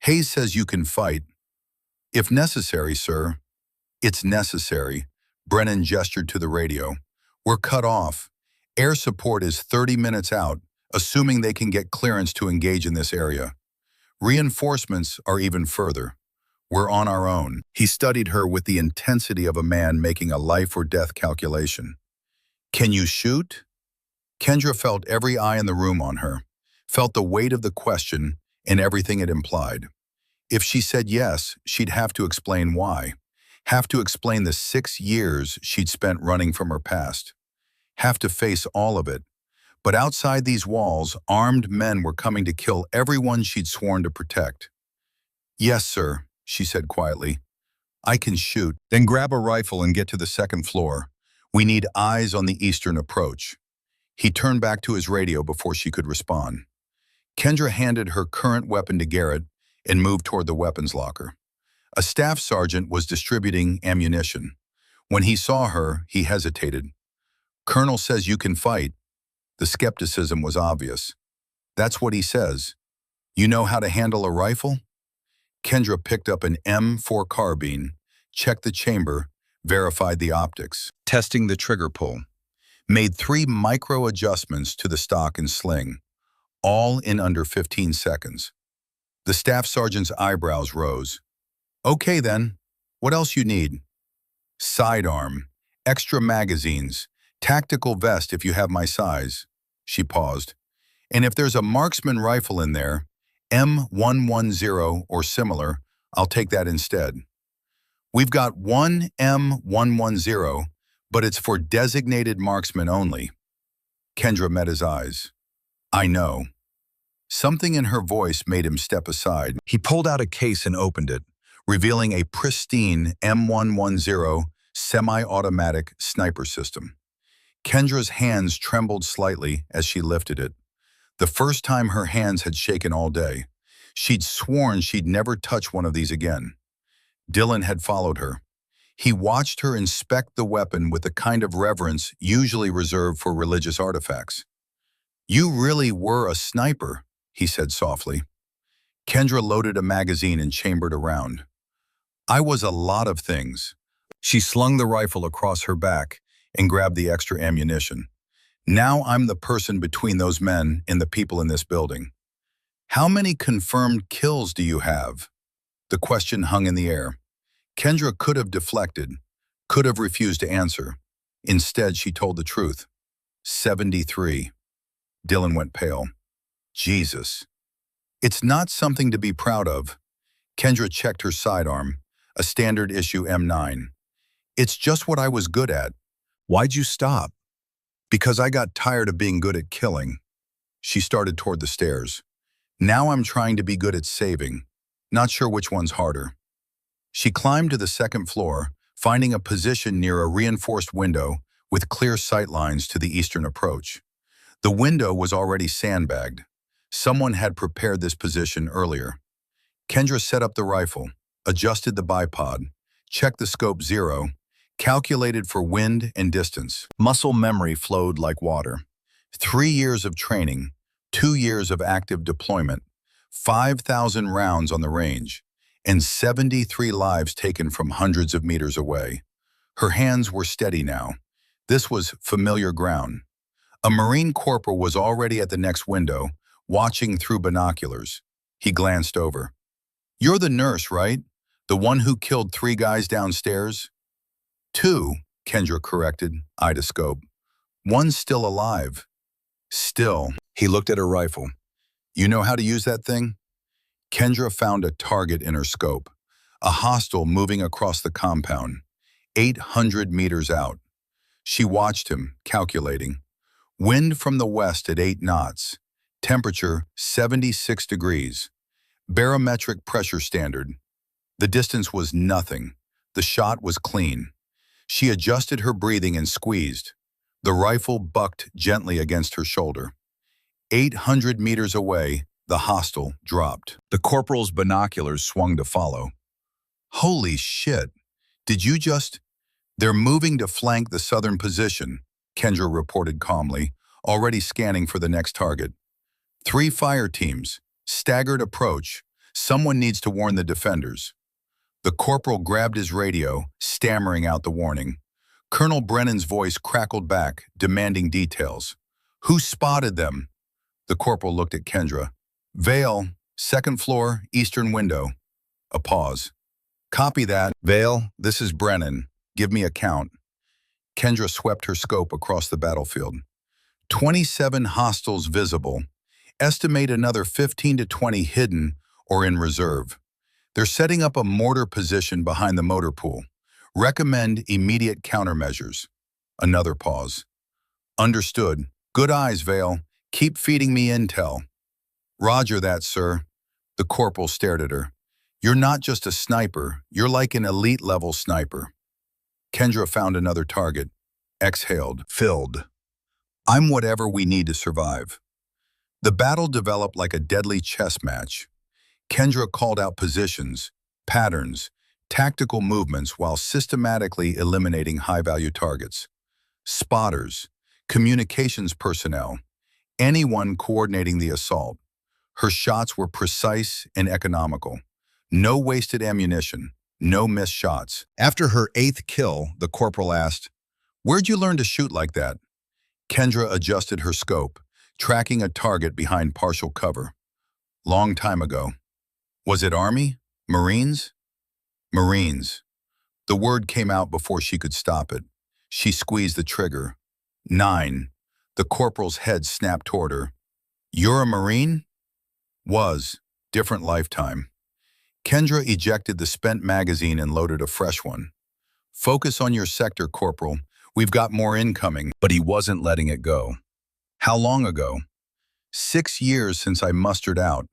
Hayes says you can fight. If necessary, sir. It's necessary. Brennan gestured to the radio. We're cut off. Air support is 30 minutes out, assuming they can get clearance to engage in this area. Reinforcements are even further. We're on our own. He studied her with the intensity of a man making a life or death calculation. Can you shoot? Kendra felt every eye in the room on her, felt the weight of the question and everything it implied. If she said yes, she'd have to explain why, have to explain the 6 years she'd spent running from her past, have to face all of it. But outside these walls, armed men were coming to kill everyone she'd sworn to protect. Yes, sir, she said quietly. I can shoot. Then grab a rifle and get to the second floor. We need eyes on the eastern approach. He turned back to his radio before she could respond. Kendra handed her current weapon to Garrett and moved toward the weapons locker. A staff sergeant was distributing ammunition. When he saw her, he hesitated. Colonel says you can fight. The skepticism was obvious. That's what he says. You know how to handle a rifle? Kendra picked up an M4 carbine, checked the chamber, verified the optics. Testing the trigger pull. Made 3 micro adjustments to the stock and sling, all in under 15 seconds. The staff sergeant's eyebrows rose. Okay then, what else you need? Sidearm, extra magazines, tactical vest if you have my size. She paused. And if there's a marksman rifle in there, M110 or similar, I'll take that instead. We've got one M110, but it's for designated marksmen only. Kendra met his eyes. I know. Something in her voice made him step aside. He pulled out a case and opened it, revealing a pristine M110 semi-automatic sniper system. Kendra's hands trembled slightly as she lifted it. The first time her hands had shaken all day. She'd sworn she'd never touch one of these again. Dylan had followed her. He watched her inspect the weapon with the kind of reverence usually reserved for religious artifacts. You really were a sniper, he said softly. Kendra loaded a magazine and chambered a round. I was a lot of things. She slung the rifle across her back and grabbed the extra ammunition. Now I'm the person between those men and the people in this building. How many confirmed kills do you have? The question hung in the air. Kendra could have deflected, could have refused to answer. Instead, she told the truth. 73. Dylan went pale. Jesus. It's not something to be proud of. Kendra checked her sidearm, a standard issue M9. It's just what I was good at. Why'd you stop? Because I got tired of being good at killing. She started toward the stairs. Now I'm trying to be good at saving. Not sure which one's harder. She climbed to the second floor, finding a position near a reinforced window with clear sight lines to the eastern approach. The window was already sandbagged. Someone had prepared this position earlier. Kendra set up the rifle, adjusted the bipod, checked the scope 0, calculated for wind and distance. Muscle memory flowed like water. 3 years of training, 2 years of active deployment, 5,000 rounds on the range, and 73 lives taken from hundreds of meters away. Her hands were steady now. This was familiar ground. A Marine corporal was already at the next window, watching through binoculars. He glanced over. You're the nurse, right? The one who killed 3 guys downstairs? 2, Kendra corrected, idoscope. 1's still alive. Still, he looked at her rifle. You know how to use that thing? Kendra found a target in her scope, a hostile moving across the compound, 800 meters out. She watched him, calculating. Wind from the west at 8 knots, temperature 76 degrees, barometric pressure standard. The distance was nothing. The shot was clean. She adjusted her breathing and squeezed. The rifle bucked gently against her shoulder. 800 meters away, The hostile dropped. The corporal's binoculars swung to follow. Holy shit! Did you just— They're moving to flank the southern position, Kendra reported calmly, already scanning for the next target. 3 fire teams, staggered approach. Someone needs to warn the defenders. The corporal grabbed his radio, stammering out the warning. Colonel Brennan's voice crackled back, demanding details. Who spotted them? The corporal looked at Kendra. Vale, 2nd floor, eastern window. A pause. Copy that. Vale, this is Brennan. Give me a count. Kendra swept her scope across the battlefield. 27 hostiles visible. Estimate another 15 to 20 hidden or in reserve. They're setting up a mortar position behind the motor pool. Recommend immediate countermeasures. Another pause. Understood. Good eyes, Vale. Keep feeding me intel. Roger that, sir. The corporal stared at her. You're not just a sniper. You're like an elite-level sniper. Kendra found another target. Exhaled. Filled. I'm whatever we need to survive. The battle developed like a deadly chess match. Kendra called out positions, patterns, tactical movements while systematically eliminating high-value targets. Spotters, communications personnel, anyone coordinating the assault. Her shots were precise and economical. No wasted ammunition, no missed shots. After her 8th kill, the corporal asked, "Where'd you learn to shoot like that?" Kendra adjusted her scope, tracking a target behind partial cover. Long time ago. Was it Army? Marines? Marines. The word came out before she could stop it. She squeezed the trigger. 9. The corporal's head snapped toward her. You're a Marine? Was. Different lifetime. Kendra ejected the spent magazine and loaded a fresh one. Focus on your sector, Corporal. We've got more incoming. But he wasn't letting it go. How long ago? 6 years since I mustered out.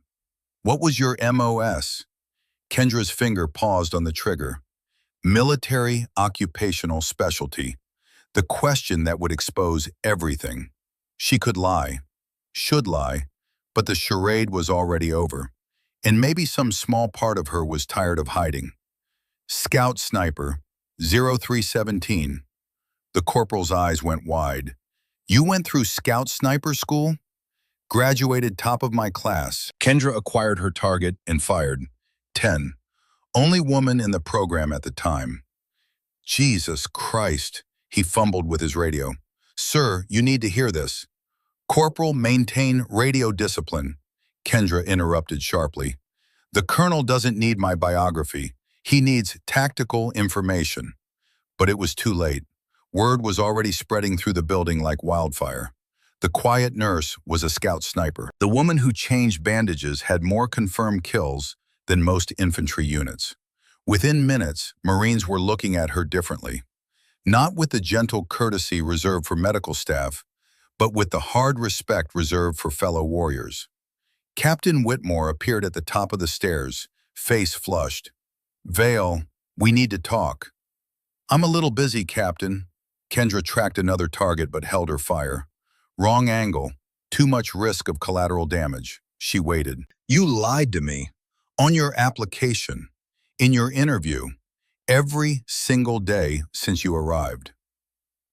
What was your MOS? Kendra's finger paused on the trigger. Military occupational specialty. The question that would expose everything. She could lie, should lie, but the charade was already over. And maybe some small part of her was tired of hiding. Scout Sniper, 0317. The corporal's eyes went wide. You went through Scout Sniper school? Graduated top of my class. Kendra acquired her target and fired. 10. Only woman in the program at the time. Jesus Christ, he fumbled with his radio. Sir, you need to hear this. Corporal, maintain radio discipline. Kendra interrupted sharply. The colonel doesn't need my biography. He needs tactical information. But it was too late. Word was already spreading through the building like wildfire. The quiet nurse was a Scout Sniper. The woman who changed bandages had more confirmed kills than most infantry units. Within minutes, Marines were looking at her differently. Not with the gentle courtesy reserved for medical staff, but with the hard respect reserved for fellow warriors. Captain Whitmore appeared at the top of the stairs, face flushed. Vale, we need to talk. I'm a little busy, Captain. Kendra tracked another target but held her fire. Wrong angle. Too much risk of collateral damage. She waited. You lied to me. On your application. In your interview. Every single day since you arrived.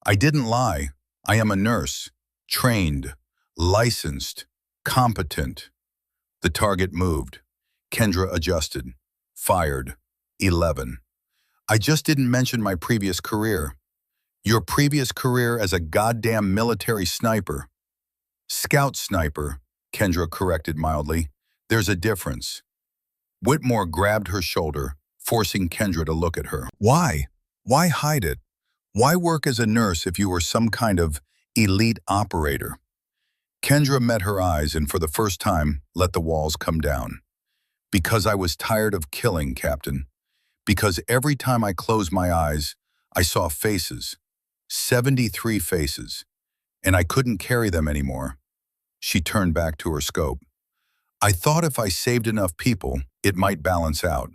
I didn't lie. I am a nurse. Trained. Licensed. Competent. The target moved. Kendra adjusted. Fired. 11. I just didn't mention my previous career. Your previous career as a goddamn military sniper. Scout Sniper, Kendra corrected mildly. There's a difference. Whitmore grabbed her shoulder, forcing Kendra to look at her. Why? Why hide it? Why work as a nurse if you were some kind of elite operator? Kendra met her eyes and for the first time let the walls come down. Because I was tired of killing, Captain. Because every time I closed my eyes, I saw faces. 73 faces. And I couldn't carry them anymore. She turned back to her scope. I thought if I saved enough people, it might balance out.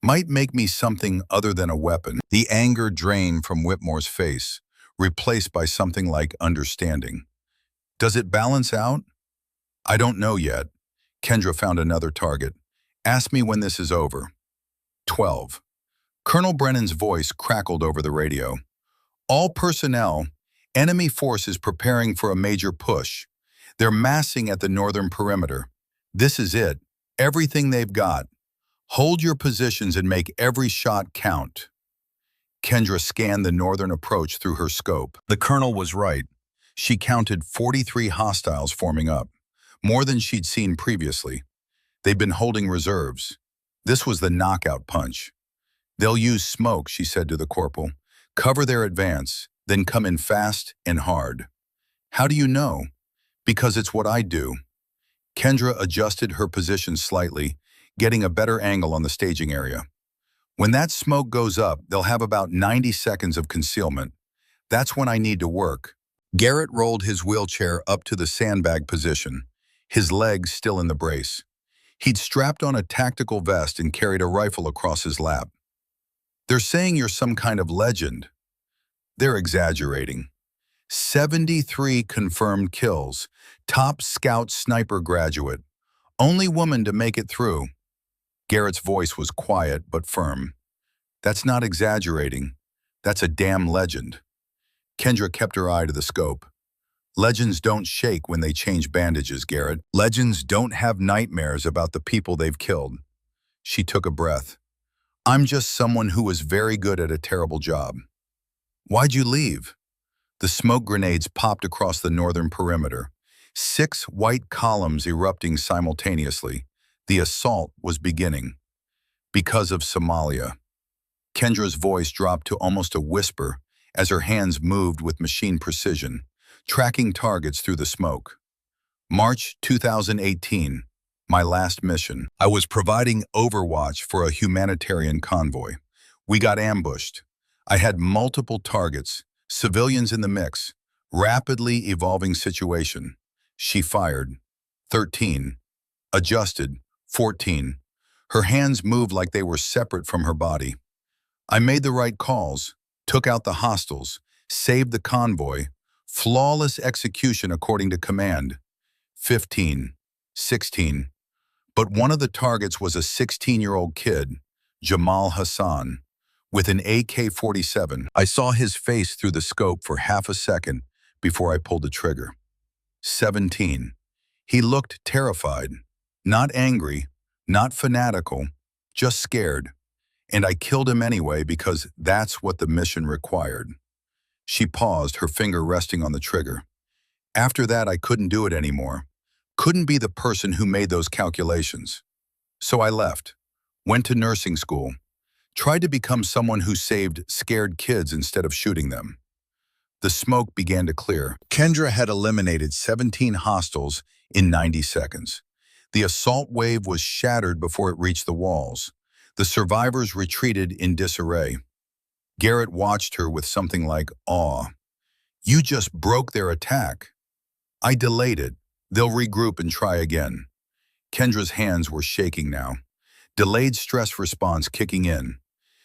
Might make me something other than a weapon. The anger drained from Whitmore's face, replaced by something like understanding. Does it balance out? I don't know yet. Kendra found another target. Ask me when this is over. 12. Colonel Brennan's voice crackled over the radio. All personnel, enemy forces preparing for a major push. They're massing at the northern perimeter. This is it. Everything they've got. Hold your positions and make every shot count. Kendra scanned the northern approach through her scope. The colonel was right. She counted 43 hostiles forming up, more than she'd seen previously. They'd been holding reserves. This was the knockout punch. They'll use smoke, she said to the corporal. Cover their advance, then come in fast and hard. How do you know? Because it's what I do. Kendra adjusted her position slightly, getting a better angle on the staging area. When that smoke goes up, they'll have about 90 seconds of concealment. That's when I need to work. Garrett rolled his wheelchair up to the sandbag position, his legs still in the brace. He'd strapped on a tactical vest and carried a rifle across his lap. They're saying you're some kind of legend. They're exaggerating. 73 confirmed kills, top scout sniper graduate, only woman to make it through. Garrett's voice was quiet but firm. That's not exaggerating. That's a damn legend. Kendra kept her eye to the scope. Legends don't shake when they change bandages, Garrett. Legends don't have nightmares about the people they've killed. She took a breath. I'm just someone who was very good at a terrible job. Why'd you leave? The smoke grenades popped across the northern perimeter. 6 white columns erupting simultaneously. The assault was beginning. Because of Somalia. Kendra's voice dropped to almost a whisper as her hands moved with machine precision, tracking targets through the smoke. March 2018, my last mission. I was providing overwatch for a humanitarian convoy. We got ambushed. I had multiple targets, civilians in the mix, rapidly evolving situation. She fired. 13. Adjusted. 14. Her hands moved like they were separate from her body. I made the right calls, took out the hostiles, saved the convoy, flawless execution according to command. 15. 16. But one of the targets was a 16-year-old kid, Jamal Hassan, with an AK-47. I saw his face through the scope for half a second before I pulled the trigger. 17. He looked terrified. Not angry, not fanatical, just scared. And I killed him anyway because that's what the mission required. She paused, her finger resting on the trigger. After that, I couldn't do it anymore. Couldn't be the person who made those calculations. So I left, went to nursing school, tried to become someone who saved scared kids instead of shooting them. The smoke began to clear. Kendra had eliminated 17 hostiles in 90 seconds. The assault wave was shattered before it reached the walls. The survivors retreated in disarray. Garrett watched her with something like awe. You just broke their attack. I delayed it. They'll regroup and try again. Kendra's hands were shaking now. Delayed stress response kicking in.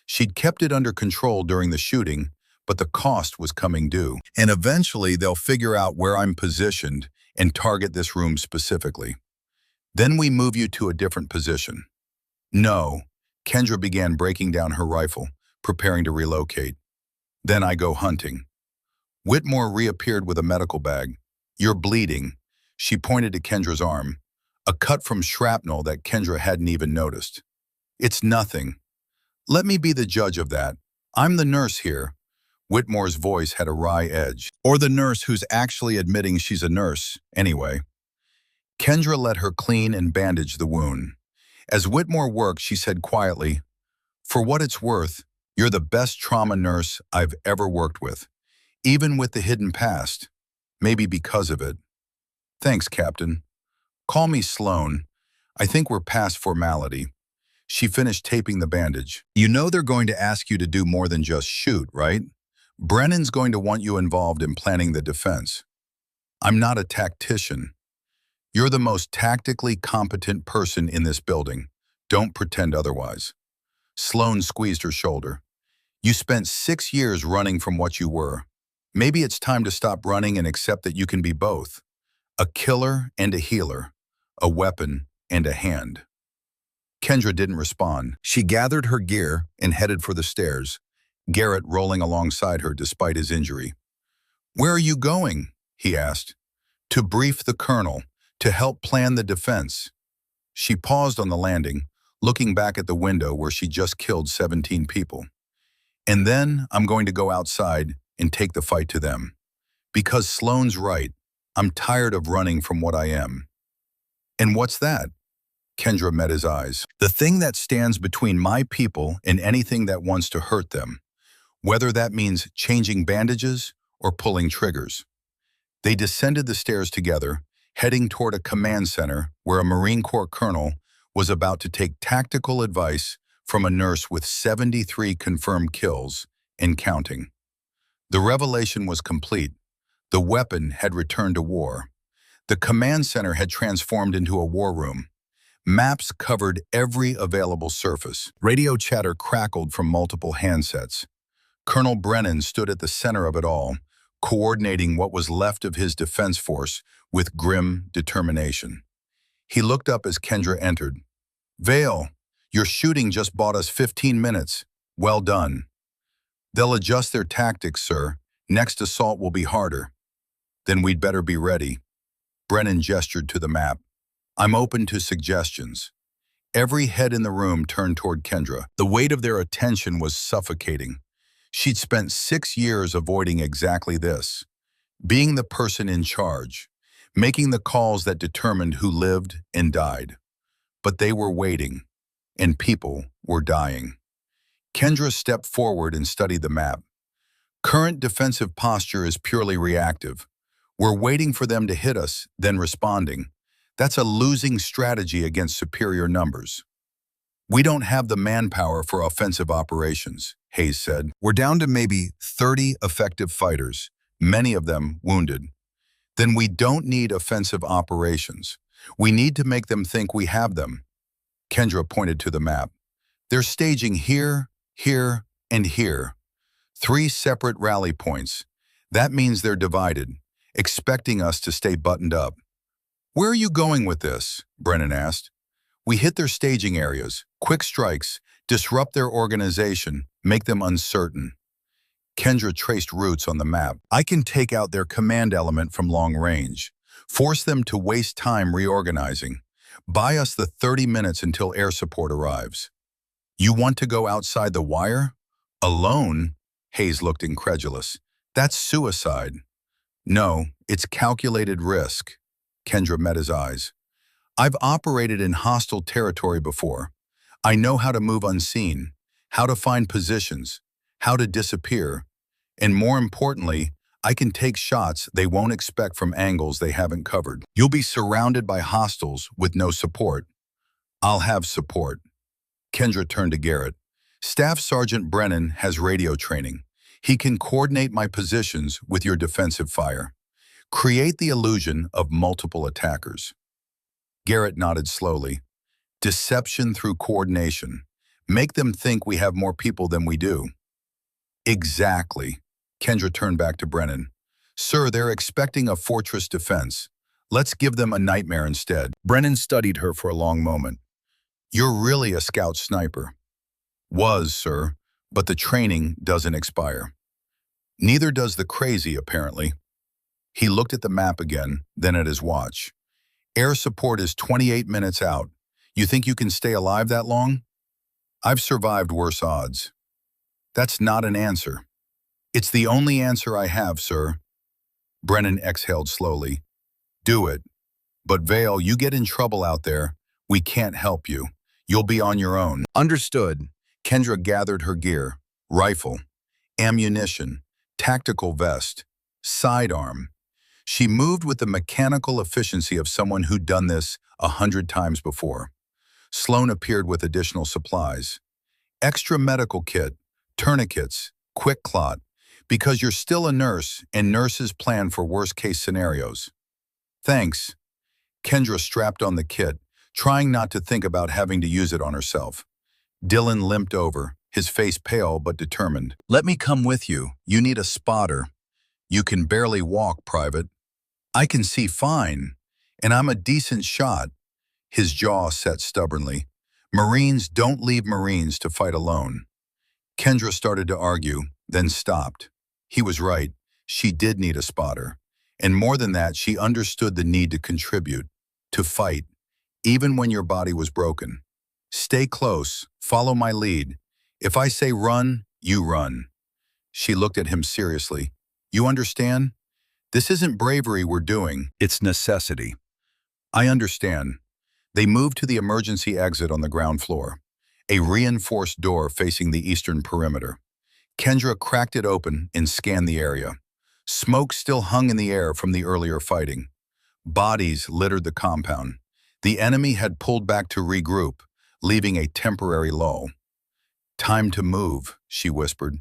She'd kept it under control during the shooting, but the cost was coming due. And eventually they'll figure out where I'm positioned and target this room specifically. Then we move you to a different position. No. Kendra began breaking down her rifle, preparing to relocate. Then I go hunting. Whitmore reappeared with a medical bag. You're bleeding. She pointed to Kendra's arm, a cut from shrapnel that Kendra hadn't even noticed. It's nothing. Let me be the judge of that. I'm the nurse here. Whitmore's voice had a wry edge. Or the nurse who's actually admitting she's a nurse, anyway. Kendra let her clean and bandage the wound. As Whitmore worked, she said quietly, For what it's worth, you're the best trauma nurse I've ever worked with, even with the hidden past, maybe because of it. Thanks, Captain. Call me Sloan. I think we're past formality. She finished taping the bandage. You know they're going to ask you to do more than just shoot, right? Brennan's going to want you involved in planning the defense. I'm not a tactician. You're the most tactically competent person in this building. Don't pretend otherwise. Sloan squeezed her shoulder. You spent 6 years running from what you were. Maybe it's time to stop running and accept that you can be both. A killer and a healer. A weapon and a hand. Kendra didn't respond. She gathered her gear and headed for the stairs, Garrett rolling alongside her despite his injury. "Where are you going?" he asked. "To brief the colonel, to help plan the defense." She paused on the landing, looking back at the window where she just killed 17 people. "And then I'm going to go outside and take the fight to them. Because Sloane's right, I'm tired of running from what I am." "And what's that?" Kendra met his eyes. "The thing that stands between my people and anything that wants to hurt them, whether that means changing bandages or pulling triggers." They descended the stairs together, heading toward a command center where a Marine Corps colonel was about to take tactical advice from a nurse with 73 confirmed kills and counting. The revelation was complete. The weapon had returned to war. The command center had transformed into a war room. Maps covered every available surface. Radio chatter crackled from multiple handsets. Colonel Brennan stood at the center of it all, coordinating what was left of his defense force with grim determination. He looked up as Kendra entered. "Vale, your shooting just bought us 15 minutes. Well done." "They'll adjust their tactics, sir. Next assault will be harder." "Then we'd better be ready." Brennan gestured to the map. "I'm open to suggestions." Every head in the room turned toward Kendra. The weight of their attention was suffocating. She'd spent 6 years avoiding exactly this, being the person in charge, making the calls that determined who lived and died. But they were waiting, and people were dying. Kendra stepped forward and studied the map. "Current defensive posture is purely reactive. We're waiting for them to hit us, then responding. That's a losing strategy against superior numbers." "We don't have the manpower for offensive operations," Hayes said. "We're down to maybe 30 effective fighters, many of them wounded." "Then we don't need offensive operations. We need to make them think we have them." Kendra pointed to the map. "They're staging here, here, and here. 3 separate rally points. That means they're divided, expecting us to stay buttoned up." "Where are you going with this?" Brennan asked. "We hit their staging areas, quick strikes, disrupt their organization, make them uncertain." Kendra traced routes on the map. "I can take out their command element from long range, force them to waste time reorganizing, buy us the 30 minutes until air support arrives." "You want to go outside the wire? Alone?" Hayes looked incredulous. "That's suicide." "No, it's calculated risk." Kendra met his eyes. "I've operated in hostile territory before. I know how to move unseen, how to find positions, how to disappear, and more importantly, I can take shots they won't expect from angles they haven't covered. You'll be surrounded by hostiles with no support. I'll have support." Kendra turned to Garrett. "Staff Sergeant Brennan has radio training. He can coordinate my positions with your defensive fire. Create the illusion of multiple attackers." Garrett nodded slowly. "Deception through coordination. Make them think we have more people than we do." "Exactly." Kendra turned back to Brennan. "Sir, they're expecting a fortress defense. Let's give them a nightmare instead." Brennan studied her for a long moment. "You're really a scout sniper." "Was, sir, but the training doesn't expire." "Neither does the crazy, apparently." He looked at the map again, then at his watch. "Air support is 28 minutes out. You think you can stay alive that long?" "I've survived worse odds." "That's not an answer." "It's the only answer I have, sir." Brennan exhaled slowly. "Do it. But Vale, you get in trouble out there, we can't help you. You'll be on your own." "Understood." Kendra gathered her gear: rifle, ammunition, tactical vest, sidearm. She moved with the mechanical efficiency of someone who'd done this 100 times before. Sloane appeared with additional supplies. "Extra medical kit, tourniquets, quick clot, because you're still a nurse and nurses plan for worst-case scenarios." "Thanks." Kendra strapped on the kit, trying not to think about having to use it on herself. Dylan limped over, his face pale but determined. "Let me come with you. You need a spotter." "You can barely walk, Private." "I can see fine, and I'm a decent shot." His jaw set stubbornly. Marines don't leave Marines to fight alone. Kendra started to argue, then stopped. He was right. She did need a spotter. And more than that, she understood the need to contribute, to fight, even when your body was broken. Stay close, follow my lead. If I say run, you run. She looked at him seriously. You understand? This isn't bravery we're doing, it's necessity. I understand. They moved to the emergency exit on the ground floor, a reinforced door facing the eastern perimeter. Kendra cracked it open and scanned the area. Smoke still hung in the air from the earlier fighting. Bodies littered the compound. The enemy had pulled back to regroup, leaving a temporary lull. Time to move, she whispered.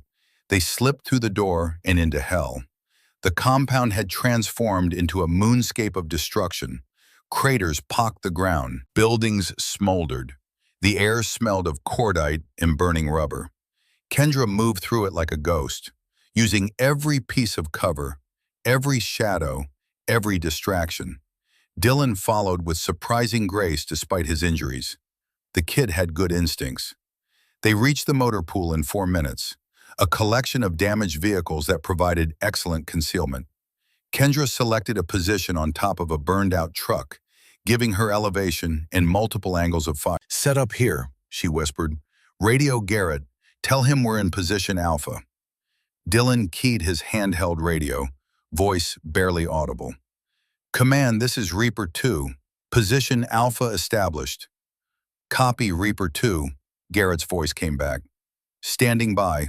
They slipped through the door and into hell. The compound had transformed into a moonscape of destruction. Craters pocked the ground, buildings smoldered. The air smelled of cordite and burning rubber. Kendra moved through it like a ghost, using every piece of cover, every shadow, every distraction. Dylan followed with surprising grace despite his injuries. The kid had good instincts. They reached the motor pool in 4 minutes, a collection of damaged vehicles that provided excellent concealment. Kendra selected a position on top of a burned-out truck, giving her elevation and multiple angles of fire. Set up here, she whispered. Radio Garrett, tell him we're in position Alpha. Dylan keyed his handheld radio, voice barely audible. Command, this is Reaper 2. Position Alpha established. Copy Reaper 2, Garrett's voice came back. Standing by.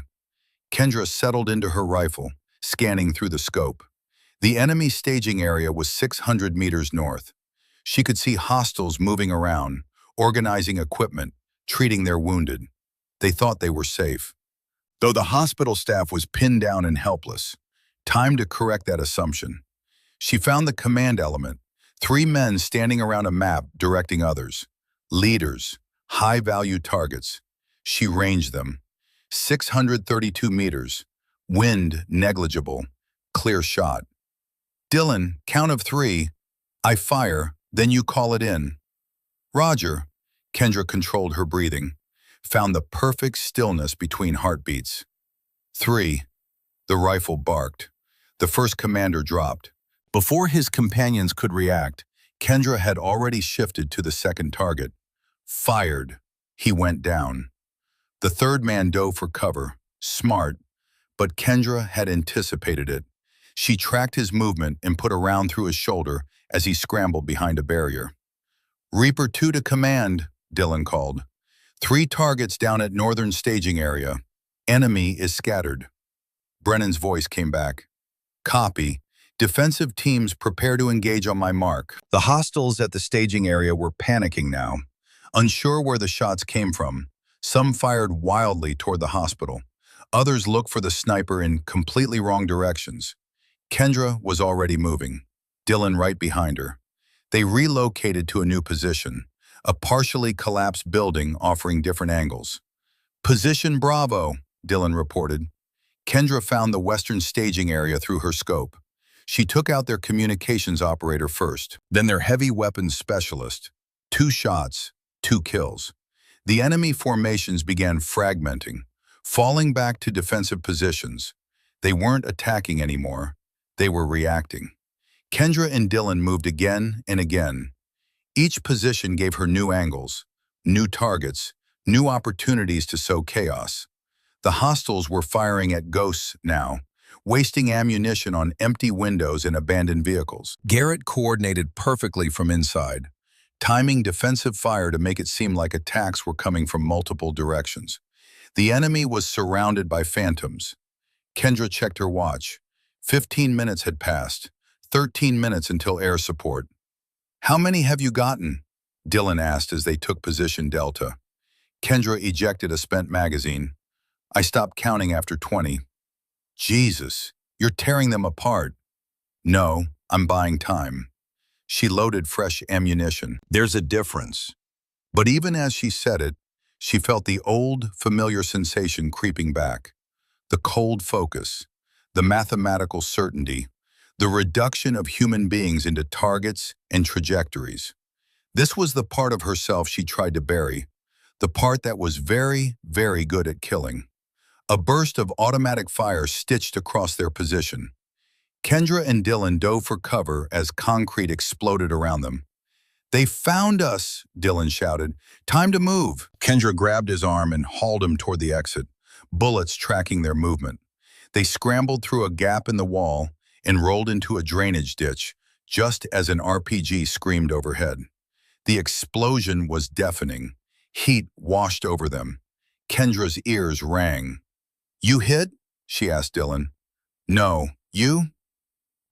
Kendra settled into her rifle, scanning through the scope. The enemy staging area was 600 meters north. She could see hostiles moving around, organizing equipment, treating their wounded. They thought they were safe. Though the hospital staff was pinned down and helpless, time to correct that assumption. She found the command element, 3 men standing around a map directing others. Leaders, high-value targets. She ranged them. 632 meters. Wind negligible. Clear shot. Dylan, count of 3. I fire, then you call it in. Roger. Kendra controlled her breathing, found the perfect stillness between heartbeats. 3. The rifle barked. The first commander dropped. Before his companions could react, Kendra had already shifted to the second target. Fired. He went down. The third man dove for cover. Smart. But Kendra had anticipated it. She tracked his movement and put a round through his shoulder as he scrambled behind a barrier. Reaper 2 to command, Dylan called. 3 targets down at northern staging area. Enemy is scattered. Brennan's voice came back. Copy. Defensive teams prepare to engage on my mark. The hostiles at the staging area were panicking now, unsure where the shots came from. Some fired wildly toward the hospital. Others looked for the sniper in completely wrong directions. Kendra was already moving, Dylan right behind her. They relocated to a new position, a partially collapsed building offering different angles. Position Bravo, Dylan reported. Kendra found the western staging area through her scope. She took out their communications operator first, then their heavy weapons specialist. 2 shots, 2 kills. The enemy formations began fragmenting, falling back to defensive positions. They weren't attacking anymore. They were reacting. Kendra and Dylan moved again and again. Each position gave her new angles, new targets, new opportunities to sow chaos. The hostiles were firing at ghosts now, wasting ammunition on empty windows and abandoned vehicles. Garrett coordinated perfectly from inside, timing defensive fire to make it seem like attacks were coming from multiple directions. The enemy was surrounded by phantoms. Kendra checked her watch. 15 minutes had passed, 13 minutes until air support. How many have you gotten? Dylan asked as they took position Delta. Kendra ejected a spent magazine. I stopped counting after 20. Jesus, you're tearing them apart. No, I'm buying time. She loaded fresh ammunition. There's a difference. But even as she said it, she felt the old, familiar sensation creeping back. The cold focus, the mathematical certainty, the reduction of human beings into targets and trajectories. This was the part of herself she tried to bury, the part that was very, very good at killing. A burst of automatic fire stitched across their position. Kendra and Dylan dove for cover as concrete exploded around them. "They found us," Dylan shouted. "Time to move." Kendra grabbed his arm and hauled him toward the exit, bullets tracking their movement. They scrambled through a gap in the wall and rolled into a drainage ditch just as an RPG screamed overhead. The explosion was deafening. Heat washed over them. Kendra's ears rang. "You hit?" she asked Dylan. "No. You?"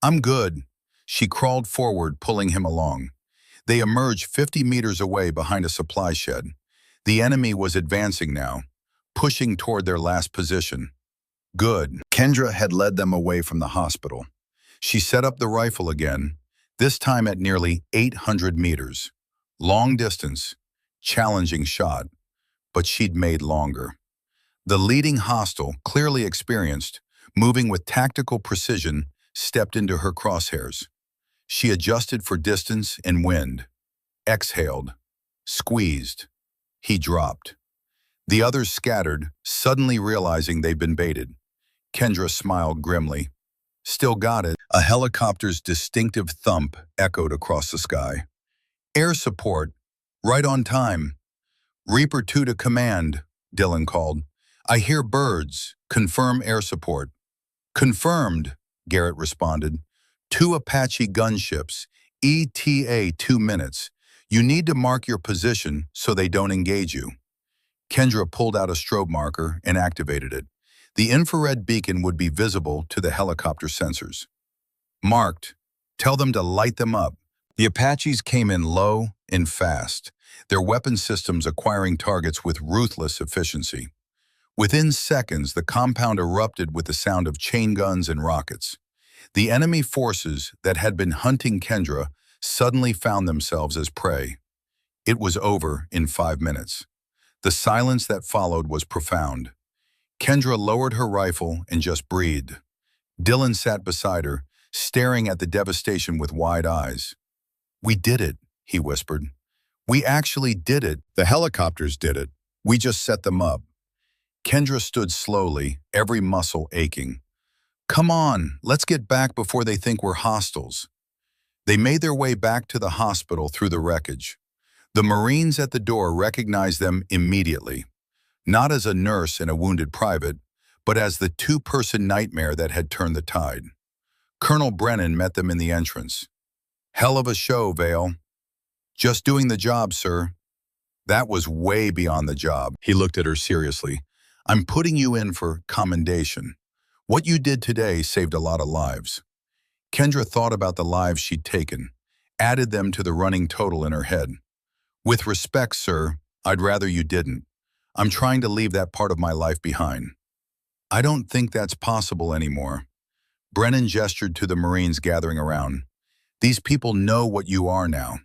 "I'm good." She crawled forward, pulling him along. They emerged 50 meters away behind a supply shed. The enemy was advancing now, pushing toward their last position. Good. Kendra had led them away from the hospital. She set up the rifle again, this time at nearly 800 meters. Long distance, challenging shot, but she'd made longer. The leading hostile, clearly experienced, moving with tactical precision, stepped into her crosshairs. She adjusted for distance and wind, exhaled, squeezed. He dropped. The others scattered, suddenly realizing they'd been baited. Kendra smiled grimly. "Still got it." A helicopter's distinctive thump echoed across the sky. "Air support, right on time." "Reaper 2 to command," Dylan called. "I hear birds. Confirm air support." "Confirmed," Garrett responded. "2 Apache gunships, ETA 2 minutes. You need to mark your position so they don't engage you." Kendra pulled out a strobe marker and activated it. The infrared beacon would be visible to the helicopter sensors. "Marked. Tell them to light them up." The Apaches came in low and fast, their weapon systems acquiring targets with ruthless efficiency. Within seconds, the compound erupted with the sound of chain guns and rockets. The enemy forces that had been hunting Kendra suddenly found themselves as prey. It was over in 5 minutes. The silence that followed was profound. Kendra lowered her rifle and just breathed. Dylan sat beside her, staring at the devastation with wide eyes. "We did it," he whispered. "We actually did it. The helicopters did it. We just set them up." Kendra stood slowly, every muscle aching. "Come on, let's get back before they think we're hostiles." They made their way back to the hospital through the wreckage. The Marines at the door recognized them immediately, not as a nurse and a wounded private, but as the two-person nightmare that had turned the tide. Colonel Brennan met them in the entrance. "Hell of a show, Vale." "Just doing the job, sir." "That was way beyond the job." He looked at her seriously. "I'm putting you in for commendation. What you did today saved a lot of lives." Kendra thought about the lives she'd taken, added them to the running total in her head. "With respect, sir, I'd rather you didn't. I'm trying to leave that part of my life behind." "I don't think that's possible anymore." Brennan gestured to the Marines gathering around. "These people know what you are now,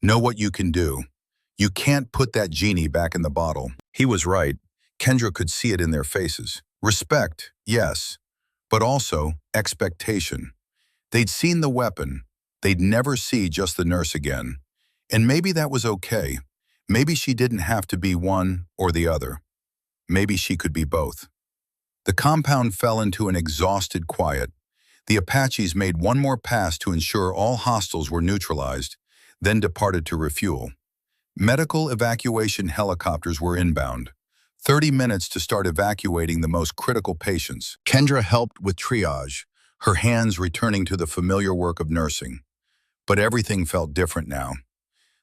know what you can do. You can't put that genie back in the bottle." He was right. Kendra could see it in their faces. Respect, yes, but also expectation. They'd seen the weapon. They'd never see just the nurse again. And maybe that was okay. Maybe she didn't have to be one or the other. Maybe she could be both. The compound fell into an exhausted quiet. The Apaches made one more pass to ensure all hostiles were neutralized, then departed to refuel. Medical evacuation helicopters were inbound. 30 minutes to start evacuating the most critical patients. Kendra helped with triage, her hands returning to the familiar work of nursing. But everything felt different now.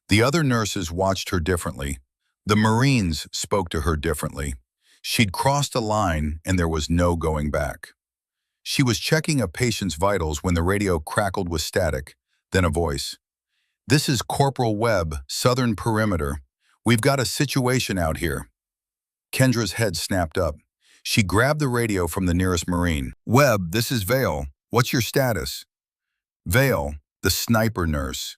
The other nurses watched her differently. The Marines spoke to her differently. She'd crossed a line and there was no going back. She was checking a patient's vitals when the radio crackled with static, then a voice. "This is Corporal Webb, Southern Perimeter. We've got a situation out here." Kendra's head snapped up. She grabbed the radio from the nearest Marine. "Webb, this is Vale. What's your status?" "Vale, the sniper nurse."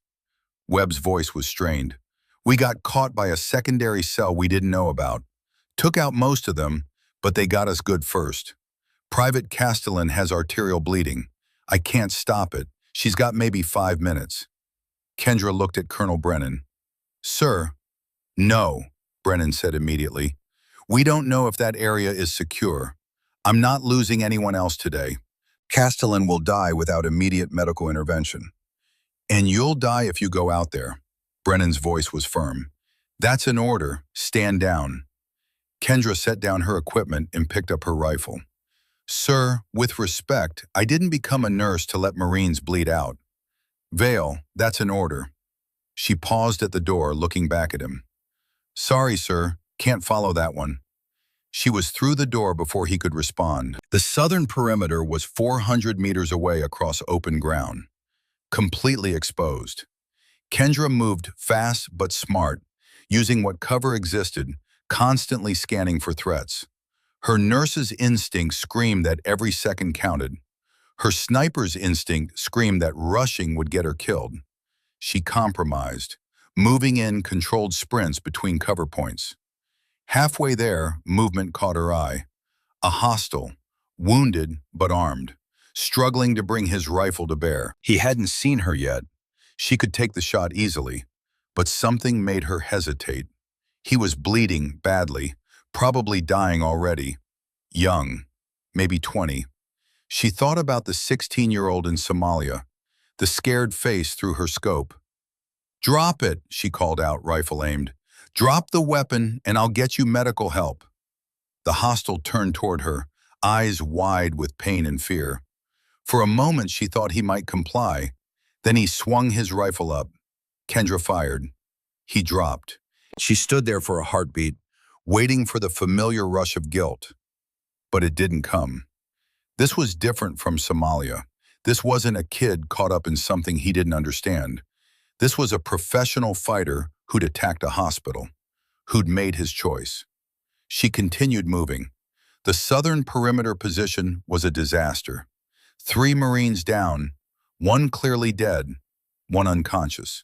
Webb's voice was strained. "We got caught by a secondary cell we didn't know about. Took out most of them, but they got us good first. Private Castellan has arterial bleeding. I can't stop it. She's got maybe 5 minutes." Kendra looked at Colonel Brennan. Sir, no, Brennan said immediately. We don't know if that area is secure. I'm not losing anyone else today. Castellan will die without immediate medical intervention. And you'll die if you go out there. Brennan's voice was firm. That's an order. Stand down. Kendra set down her equipment and picked up her rifle. Sir, with respect, I didn't become a nurse to let Marines bleed out. Vale, that's an order. She paused at the door, looking back at him. Sorry, sir, can't follow that one. She was through the door before he could respond. The southern perimeter was 400 meters away across open ground, completely exposed. Kendra moved fast but smart, using what cover existed, constantly scanning for threats. Her nurse's instinct screamed that every second counted. Her sniper's instinct screamed that rushing would get her killed. She compromised, moving in controlled sprints between cover points. Halfway there, movement caught her eye. A hostile, wounded but armed, struggling to bring his rifle to bear. He hadn't seen her yet. She could take the shot easily, but something made her hesitate. He was bleeding badly, probably dying already. Young, maybe 20. She thought about the 16-year-old in Somalia, the scared face through her scope. Drop it, she called out, rifle aimed. Drop the weapon and I'll get you medical help. The hostile turned toward her, eyes wide with pain and fear. For a moment she thought he might comply. Then he swung his rifle up. Kendra fired. He dropped. She stood there for a heartbeat, waiting for the familiar rush of guilt. But it didn't come. This was different from Somalia. This wasn't a kid caught up in something he didn't understand. This was a professional fighter who'd attacked a hospital, who'd made his choice. She continued moving. The southern perimeter position was a disaster. 3 Marines down, 1 clearly dead, 1 unconscious.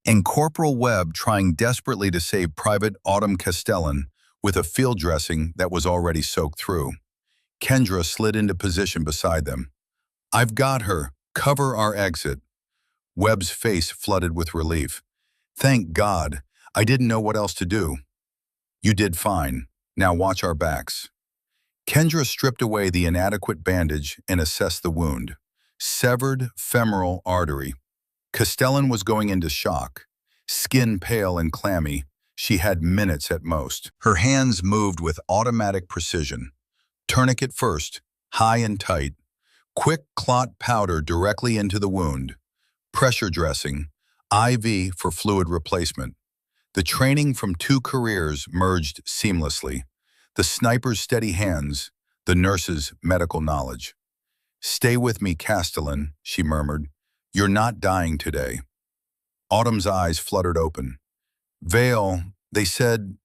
And Corporal Webb trying desperately to save Private Autumn Castellan with a field dressing that was already soaked through. Kendra slid into position beside them. I've got her. Cover our exit. Webb's face flooded with relief. Thank God. I didn't know what else to do. You did fine. Now watch our backs. Kendra stripped away the inadequate bandage and assessed the wound. Severed femoral artery. Castellan was going into shock. Skin pale and clammy, she had minutes at most. Her hands moved with automatic precision. Tourniquet first, high and tight. Quick clot powder directly into the wound. Pressure dressing, IV for fluid replacement. The training from 2 careers merged seamlessly. The sniper's steady hands, the nurse's medical knowledge. Stay with me, Castellan, she murmured. You're not dying today. Autumn's eyes fluttered open. Vale, they said,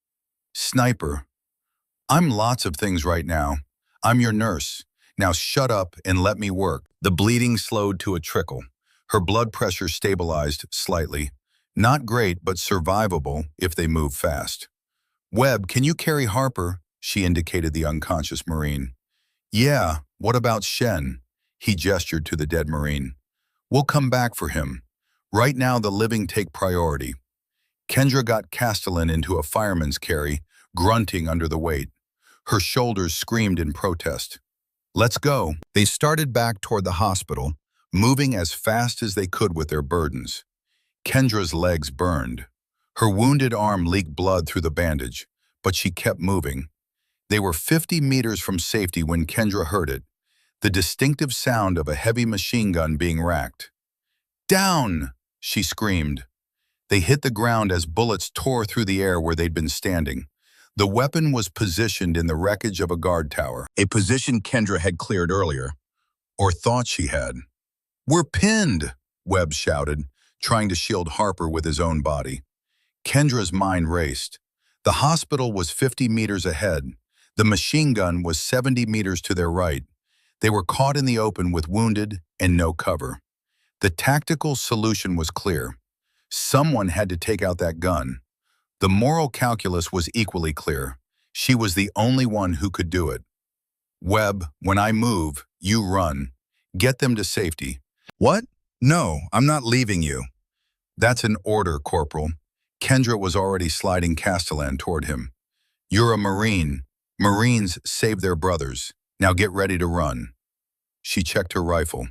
sniper. I'm lots of things right now. I'm your nurse. Now shut up and let me work. The bleeding slowed to a trickle. Her blood pressure stabilized slightly. Not great, but survivable if they move fast. Webb, can you carry Harper? She indicated the unconscious Marine. Yeah, what about Shen? He gestured to the dead Marine. We'll come back for him. Right now the living take priority. Kendra got Castellan into a fireman's carry, grunting under the weight. Her shoulders screamed in protest. Let's go. They started back toward the hospital, moving as fast as they could with their burdens. Kendra's legs burned. Her wounded arm leaked blood through the bandage, but she kept moving. They were 50 meters from safety when Kendra heard it, the distinctive sound of a heavy machine gun being racked. Down! She screamed. They hit the ground as bullets tore through the air where they'd been standing. The weapon was positioned in the wreckage of a guard tower, a position Kendra had cleared earlier, or thought she had. We're pinned, Webb shouted, trying to shield Harper with his own body. Kendra's mind raced. The hospital was 50 meters ahead. The machine gun was 70 meters to their right. They were caught in the open with wounded and no cover. The tactical solution was clear. Someone had to take out that gun. The moral calculus was equally clear. She was the only one who could do it. Webb, when I move, you run. Get them to safety. What? No, I'm not leaving you. That's an order, Corporal. Kendra was already sliding Castellan toward him. "You're a Marine. Marines save their brothers. Now get ready to run." She checked her rifle.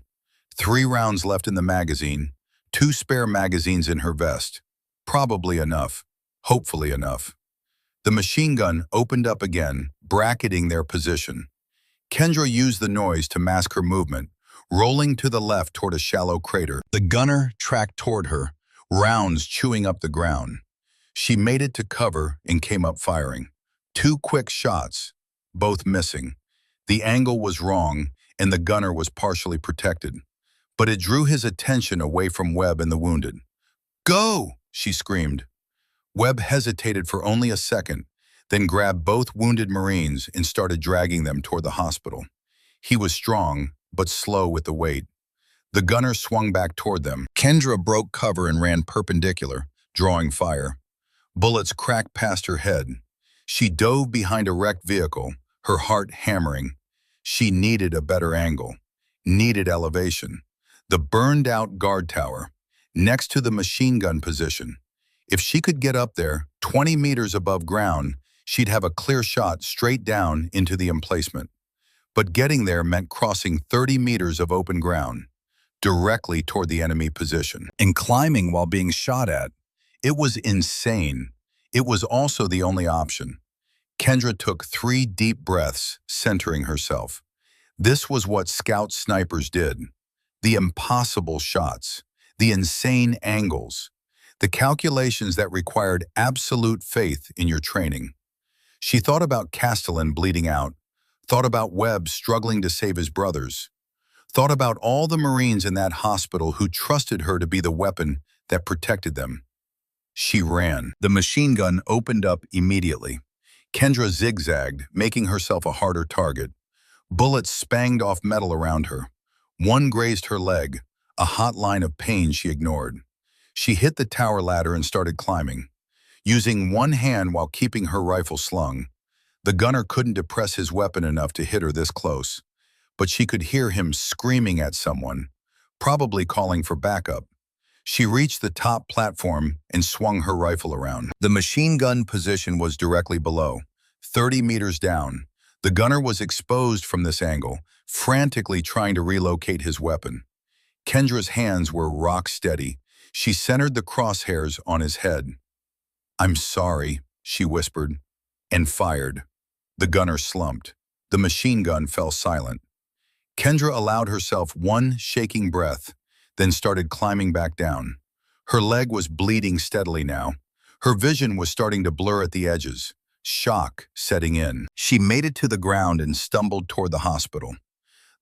3 rounds left in the magazine, 2 spare magazines in her vest. Probably enough. Hopefully enough. The machine gun opened up again, bracketing their position. Kendra used the noise to mask her movement, rolling to the left toward a shallow crater. The gunner tracked toward her, rounds chewing up the ground. She made it to cover and came up firing. 2 quick shots, both missing. The angle was wrong, and the gunner was partially protected. But it drew his attention away from Webb and the wounded. "Go!" she screamed. Webb hesitated for only a second, then grabbed both wounded Marines and started dragging them toward the hospital. He was strong, but slow with the weight. The gunner swung back toward them. Kendra broke cover and ran perpendicular, drawing fire. Bullets cracked past her head. She dove behind a wrecked vehicle, her heart hammering. She needed a better angle, needed elevation. The burned-out guard tower, next to the machine gun position. If she could get up there, 20 meters above ground, she'd have a clear shot straight down into the emplacement. But getting there meant crossing 30 meters of open ground, directly toward the enemy position, and climbing while being shot at. It was insane. It was also the only option. Kendra took 3 deep breaths, centering herself. This was what scout snipers did. The impossible shots, the insane angles, the calculations that required absolute faith in your training. She thought about Castellan bleeding out, thought about Webb struggling to save his brothers, thought about all the Marines in that hospital who trusted her to be the weapon that protected them. She ran. The machine gun opened up immediately. Kendra zigzagged, making herself a harder target. Bullets spanged off metal around her. One grazed her leg, a hot line of pain she ignored. She hit the tower ladder and started climbing, using one hand while keeping her rifle slung. The gunner couldn't depress his weapon enough to hit her this close, but she could hear him screaming at someone, probably calling for backup. She reached the top platform and swung her rifle around. The machine gun position was directly below, 30 meters down. The gunner was exposed from this angle, frantically trying to relocate his weapon. Kendra's hands were rock steady. She centered the crosshairs on his head. "I'm sorry," she whispered, and fired. The gunner slumped. The machine gun fell silent. Kendra allowed herself one shaking breath, then started climbing back down. Her leg was bleeding steadily now. Her vision was starting to blur at the edges, shock setting in. She made it to the ground and stumbled toward the hospital.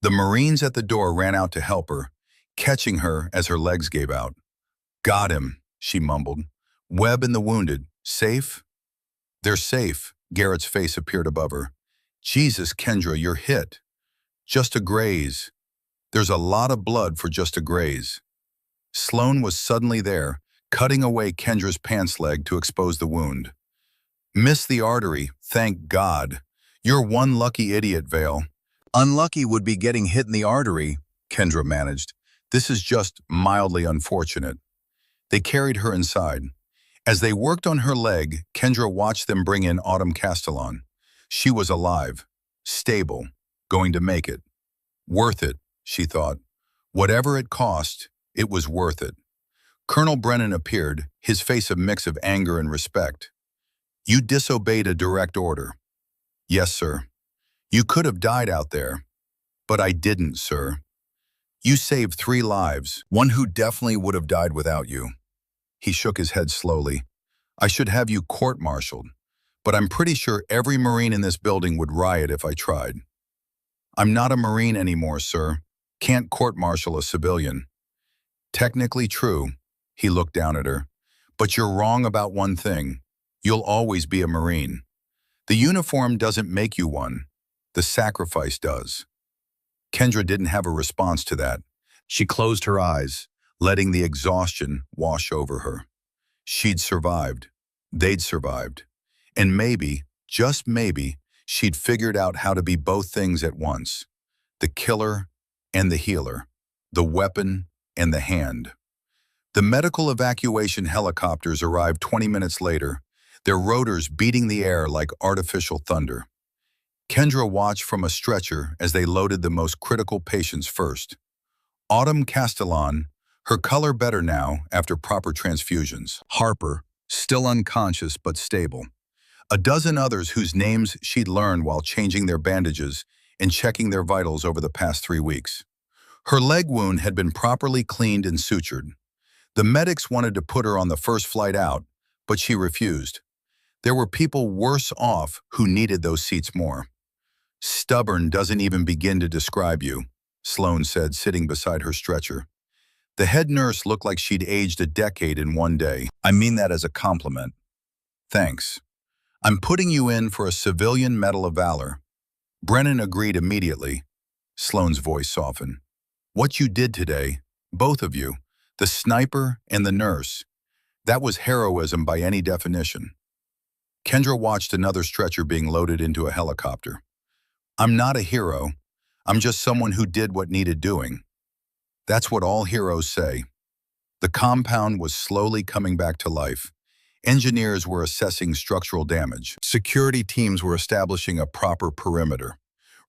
The Marines at the door ran out to help her, catching her as her legs gave out. "Got him," she mumbled. "Webb and the wounded, safe?" "They're safe." Garrett's face appeared above her. "Jesus, Kendra, you're hit. Just a graze. There's a lot of blood for just a graze." Sloan was suddenly there, cutting away Kendra's pants leg to expose the wound. "Missed the artery, thank God. You're one lucky idiot, Vale." "Unlucky would be getting hit in the artery," Kendra managed. "This is just mildly unfortunate." They carried her inside. As they worked on her leg, Kendra watched them bring in Autumn Castellan. She was alive, stable, going to make it. Worth it, she thought. Whatever it cost, it was worth it. Colonel Brennan appeared, his face a mix of anger and respect. "You disobeyed a direct order." "Yes, sir." "You could have died out there." "But I didn't, sir." "You saved 3 lives, one who definitely would have died without you." He shook his head slowly. "I should have you court-martialed, but I'm pretty sure every Marine in this building would riot if I tried." "I'm not a Marine anymore, sir. Can't court-martial a civilian." "Technically true." He looked down at her. "But you're wrong about one thing. You'll always be a Marine. The uniform doesn't make you one. The sacrifice does." Kendra didn't have a response to that. She closed her eyes, letting the exhaustion wash over her. She'd survived. They'd survived. And maybe, just maybe, she'd figured out how to be both things at once. The killer and the healer. The weapon and the hand. The medical evacuation helicopters arrived 20 minutes later, their rotors beating the air like artificial thunder. Kendra watched from a stretcher as they loaded the most critical patients first. Autumn Castellan, her color better now after proper transfusions. Harper, still unconscious but stable. A dozen others whose names she'd learned while changing their bandages and checking their vitals over the past 3 weeks. Her leg wound had been properly cleaned and sutured. The medics wanted to put her on the first flight out, but she refused. There were people worse off who needed those seats more. "Stubborn doesn't even begin to describe you," Sloan said, sitting beside her stretcher. The head nurse looked like she'd aged a decade in one day. "I mean that as a compliment. Thanks. I'm putting you in for a civilian Medal of Valor." Brennan agreed immediately. Sloan's voice softened. "What you did today, both of you, the sniper and the nurse, that was heroism by any definition." Kendra watched another stretcher being loaded into a helicopter. "I'm not a hero. I'm just someone who did what needed doing." That's what all heroes say. The compound was slowly coming back to life. Engineers were assessing structural damage. Security teams were establishing a proper perimeter.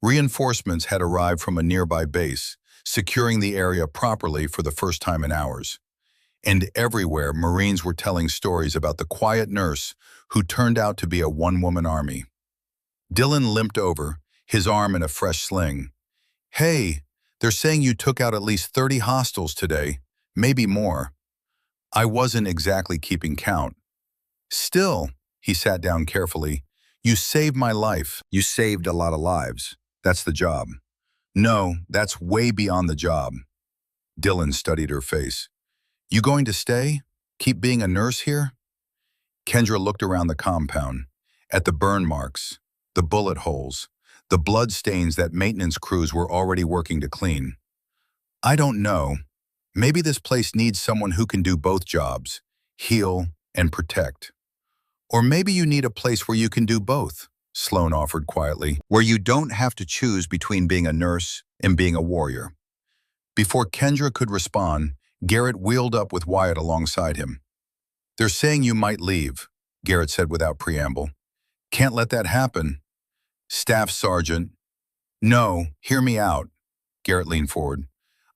Reinforcements had arrived from a nearby base, securing the area properly for the first time in hours. And everywhere, Marines were telling stories about the quiet nurse who turned out to be a one-woman army. Dylan limped over, his arm in a fresh sling. "Hey, they're saying you took out at least 30 hostiles today, maybe more." "I wasn't exactly keeping count." "Still," he sat down carefully, "you saved my life." "You saved a lot of lives. That's the job." "No, that's way beyond the job." Dylan studied her face. "You going to stay? Keep being a nurse here?" Kendra looked around the compound, at the burn marks, the bullet holes, the blood stains that maintenance crews were already working to clean. "I don't know. Maybe this place needs someone who can do both jobs, heal and protect. Or maybe you need a place where you can do both," Sloan offered quietly, "where you don't have to choose between being a nurse and being a warrior." Before Kendra could respond, Garrett wheeled up with Wyatt alongside him. "They're saying you might leave," Garrett said without preamble. "Can't let that happen." "Staff Sergeant." "No, hear me out." Garrett leaned forward.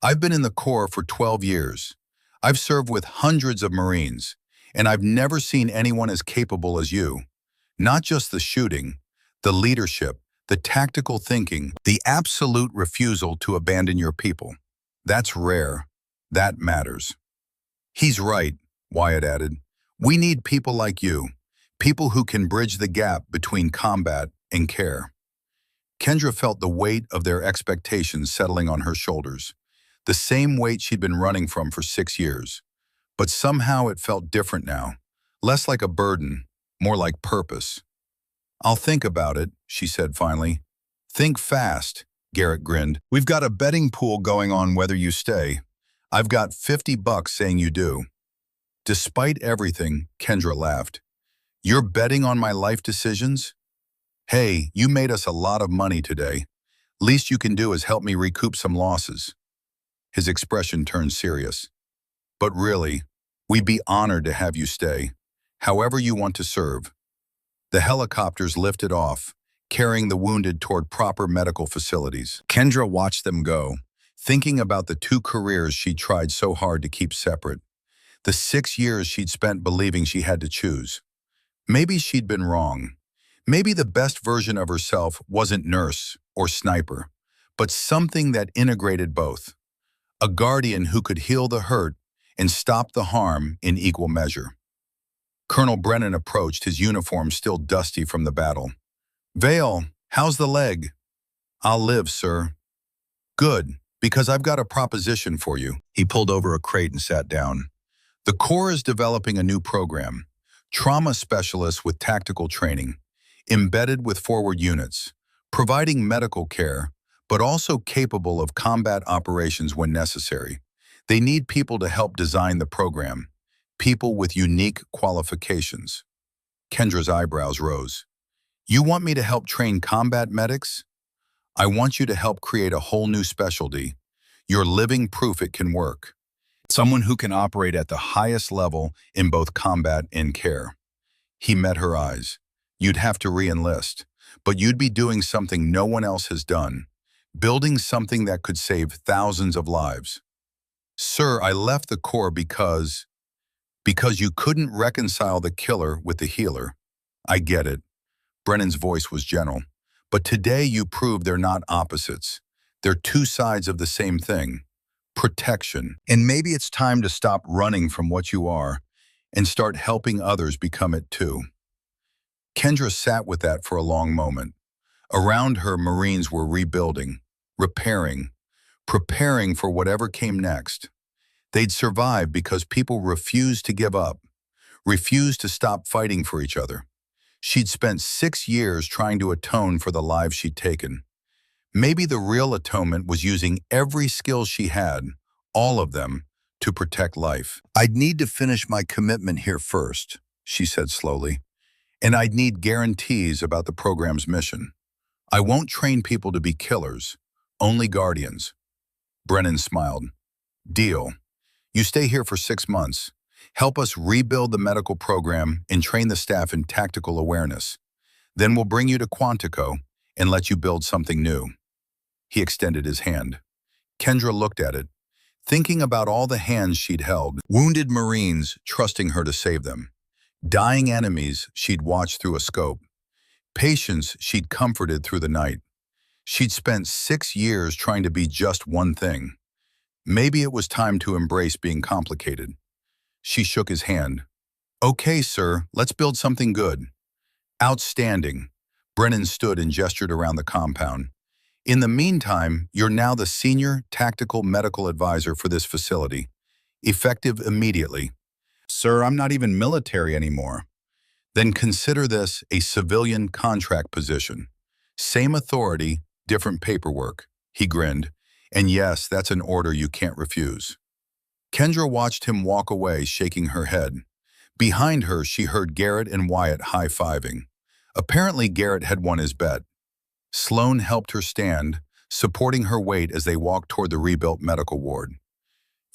"I've been in the Corps for 12 years. I've served with hundreds of Marines, and I've never seen anyone as capable as you. Not just the shooting, the leadership, the tactical thinking, the absolute refusal to abandon your people. That's rare. That matters." "He's right," Wyatt added. "We need people like you, people who can bridge the gap between combat and care." Kendra felt the weight of their expectations settling on her shoulders, the same weight she'd been running from for 6 years. But somehow it felt different now, less like a burden, more like purpose. "I'll think about it," she said finally. "Think fast," Garrett grinned. "We've got a betting pool going on whether you stay. I've got $50 saying you do." Despite everything, Kendra laughed. "You're betting on my life decisions? Hey, you made us a lot of money today. Least you can do is help me recoup some losses." His expression turned serious. "But really, we'd be honored to have you stay, however you want to serve." The helicopters lifted off, carrying the wounded toward proper medical facilities. Kendra watched them go, thinking about the 2 careers she'd tried so hard to keep separate, the 6 years she'd spent believing she had to choose. Maybe she'd been wrong. Maybe the best version of herself wasn't nurse or sniper, but something that integrated both. A guardian who could heal the hurt and stop the harm in equal measure. Colonel Brennan approached, his uniform still dusty from the battle. "Vale, how's the leg?" "I'll live, sir." "Good, because I've got a proposition for you." He pulled over a crate and sat down. "The Corps is developing a new program, trauma specialists with tactical training, embedded with forward units, providing medical care, but also capable of combat operations when necessary. They need people to help design the program, people with unique qualifications." Kendra's eyebrows rose. "You want me to help train combat medics? I want you to help create a whole new specialty. You're living proof it can work." Someone who can operate at the highest level in both combat and care. He met her eyes. You'd have to re-enlist, but you'd be doing something no one else has done, building something that could save thousands of lives. Sir, I left the Corps because you couldn't reconcile the killer with the healer. I get it. Brennan's voice was gentle. But today you proved they're not opposites. They're two sides of the same thing. Protection. And maybe it's time to stop running from what you are and start helping others become it too. Kendra sat with that for a long moment. Around her, Marines were rebuilding, repairing, preparing for whatever came next. They'd survive because people refused to give up, refused to stop fighting for each other. She'd spent 6 years trying to atone for the lives she'd taken. Maybe the real atonement was using every skill she had, all of them, to protect life. I'd need to finish my commitment here first, she said slowly, and I'd need guarantees about the program's mission. I won't train people to be killers, only guardians. Brennan smiled. Deal. You stay here for 6 months. Help us rebuild the medical program and train the staff in tactical awareness. Then we'll bring you to Quantico and let you build something new. He extended his hand. Kendra looked at it, thinking about all the hands she'd held, wounded Marines trusting her to save them, dying enemies she'd watched through a scope, patients she'd comforted through the night. She'd spent 6 years trying to be just one thing. Maybe it was time to embrace being complicated. She shook his hand. Okay, sir, let's build something good. Outstanding. Brennan stood and gestured around the compound. In the meantime, you're now the senior tactical medical advisor for this facility, effective immediately. Sir, I'm not even military anymore. Then consider this a civilian contract position. Same authority, different paperwork. He grinned. And yes, that's an order you can't refuse. Kendra watched him walk away, shaking her head. Behind her, she heard Garrett and Wyatt high-fiving. Apparently, Garrett had won his bet. Sloan helped her stand, supporting her weight as they walked toward the rebuilt medical ward.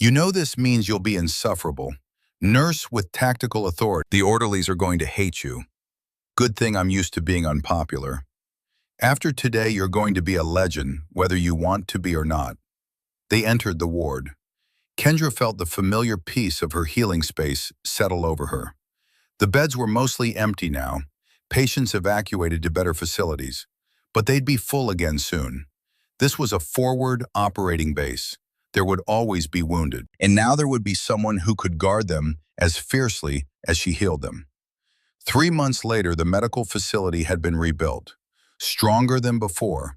You know this means you'll be insufferable. Nurse with tactical authority. The orderlies are going to hate you. Good thing I'm used to being unpopular. After today, you're going to be a legend, whether you want to be or not. They entered the ward. Kendra felt the familiar peace of her healing space settle over her. The beds were mostly empty now, patients evacuated to better facilities, but they'd be full again soon. This was a forward operating base. There would always be wounded, and now there would be someone who could guard them as fiercely as she healed them. 3 months later, the medical facility had been rebuilt, stronger than before,